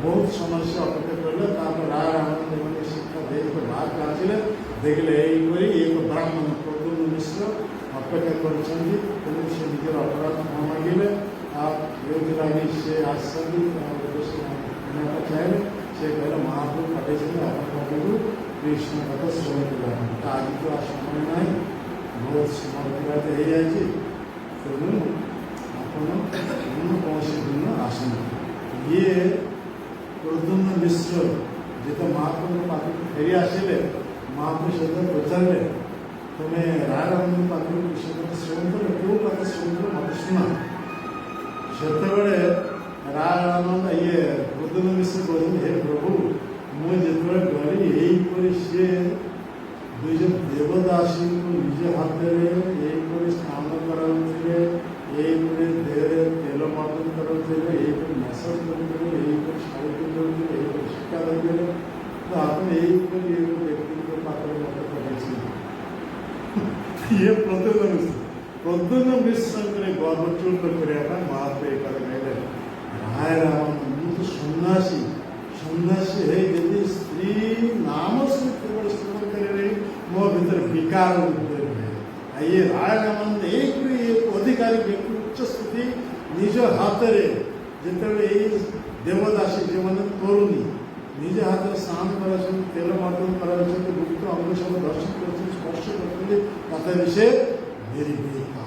ବହୁତ ସମୟ ସେ ଅପେକ୍ଷା କଲେ, ତାପରେ ରାଧାରମଣ ଏମାନେ ଶିକ୍ଷା ଦେଇଥିଲେ ବାହାରକୁ ଆସିଲେ, ଦେଖିଲେ ଏଇପରି ଏକ ବ୍ରାହ୍ମଣ ପ୍ରଦ୍ୟୁମ୍ନ ମିଶ୍ର ଅପେକ୍ଷା କରିଛନ୍ତି। ତେଣୁ ସେ ନିଜର ଅପରାଧ କ୍ଷମା ମାଗିଲେ। ଆଉ ଯେଉଁଥିଲାଗି ସେ ଆସିଛନ୍ତି ଚାହିଁଲେ, ସେ କହିଲେ ମହାପ୍ରଭୁ ପଠାଇଛନ୍ତି ଆପଣଙ୍କ ପାଖକୁ କୃଷ୍ଣ କଥା ଶ୍ରବଣ କରିବା। ଆଜି ତ ଆଉ ସମୟ ନାହିଁ, ବହୁତ ସମୟ ଅତିବାହିତ ହେଇଯାଇଛି, ତେଣୁ ଆପଣ କୌଣସି ଦିନ ଆସନ୍ତୁ। ଇଏ ପ୍ରଦ୍ୟୁମ୍ନ ମିଶ୍ର ଯେତେ ମହାପ୍ରଭୁଙ୍କ ପାଖକୁ ଫେରି ଆସିଲେ, ମହାପ୍ରଭୁ ସହିତ ପଚାରିଲେ ତୁମେ ରାଧାରମଣ ପାଖରୁ କୃଷ୍ଣ କଥା ଶ୍ରବଣ କର, କେଉଁ କଥା ଶ୍ରବଣ କର ମୋତେ ଶୁଣା। ସେତେବେଳେ ରାଧାରମଣ ଇଏ ପ୍ରଦ୍ୟୁମ୍ନ ମିଶ୍ର କହୁଛନ୍ତି, ହେ ପ୍ରଭୁ ମୁଁ ଯେତେବେଳେ ଗଲି ଏଇପରି ସିଏ ଦୁଇ ଜଣ ଦେବଦାସୀଙ୍କୁ ନିଜ ହାତରେ ଏଇପରି ସ୍ନାନ କରାଉଥିଲେ, ଏଇପରି ଦେହରେ ତେଲ ମାର୍ଜନ କରାଉଥିଲେ, ଏଇପରି ମସାଜ କରୁଥିଲେ, ଏଇପରି ଶାଢ଼ୀ ପିନ୍ଧୁଥିଲେ, ଏଇପରି ଶିକ୍ଷା ଦେଉଥିଲେ, ତ ଆପଣ ଏଇପରି ଏକ ବ୍ୟକ୍ତିଙ୍କ ପାଖରେ ମୋତେ ପଠାଇଛନ୍ତି। ଇଏ ପ୍ରଦ୍ୟୁମ୍ନ ମିଶ୍ରଙ୍କର ଗର୍ଭଚୂର୍ଣ୍ଣ କରିବା ପାଇଁ ମହାପ୍ରଭୁ ଏ କଥା କହିଲେ। ରାଧାରମଣ ମୁଁ ତ ସନ୍ନ୍ୟାସୀ ହେଇ ଯଦି ସ୍ତ୍ରୀ ନାମ ସେ କେବଳ ସ୍ମରଣ କରିବେ ମୋ ଭିତରେ ବିକାର ହୁଏ। ଇଏ ରାଧାରମଣ ଏଇପରି ଅଧିକାରୀ ବ୍ୟକ୍ତି ଉଚ୍ଚ ସ୍ଥିତି ନିଜ ହାତରେ ଯେତେବେଳେ ଏଇ ଦେବଦାସୀ ଯେଉଁମାନେ ତରୁଣୀ ନିଜ ହାତରେ ସ୍ନାନ କରାଉଛନ୍ତି, ତେଲ ମାର୍ଜନ କରାଉଛନ୍ତି, ଗୁପ୍ତ ଅଙ୍ଗ ସବୁ ଦର୍ଶନ କରୁଛନ୍ତି, ସ୍ପର୍ଶ କରୁଛନ୍ତି, ତଥାପି ସେ ନିର୍ବିକାର।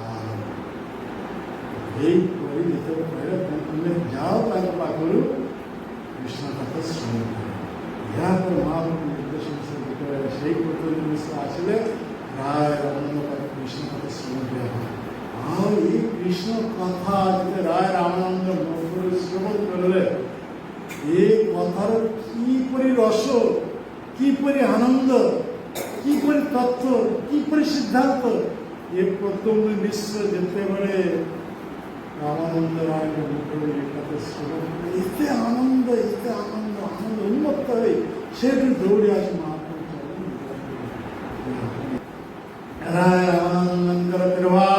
ଏଇପରି ଯେତେବେଳେ କହିଲେ ତୁମେ ଯାଅ ତାଙ୍କ ପାଖରୁ କୃଷ୍ଣ କଥା ଶ୍ରବଣ କର। ଏହାପରେ ମହାପ୍ରଭୁ ନିର୍ଦ୍ଦେଶ ଯେତେବେଳେ ସେଇ ପ୍ରଦ୍ୟୁମ୍ନ ମିଶ୍ର ଆସିଲେ, ରାଧାରମଣ ପାଖରେ କୃଷ୍ଣ କଥା ଶ୍ରବଣ କରିବା। ଆଉ ଏଇ କୃଷ୍ଣ କଥା ଯେତେ ରାଧାରମଣ ମୁଖରୁ ଶ୍ରବଣ କଲେ, ଏ କଥାର କିପରି ରସ, କିପରି ଆନନ୍ଦ, କିପରି ତତ୍ଵ, କିପରି ସିଦ୍ଧାନ୍ତ, ଏ ପ୍ରଦ୍ୟୁମ୍ନ ମିଶ୍ର ଯେତେବେଳେ ରାମାନନ୍ଦ ରାୟଙ୍କ ମୁଖରୁ ଏ କଥା ଶ୍ରବଣ କଲେ, ଏତେ ଆନନ୍ଦ ଉନ୍ମତ୍ତ ହୋଇ ସେଠୁ ଦୌଡ଼ି ଆସି ମହାପ୍ରଭୁ ରାମାନନ୍ଦଙ୍କର କୃପା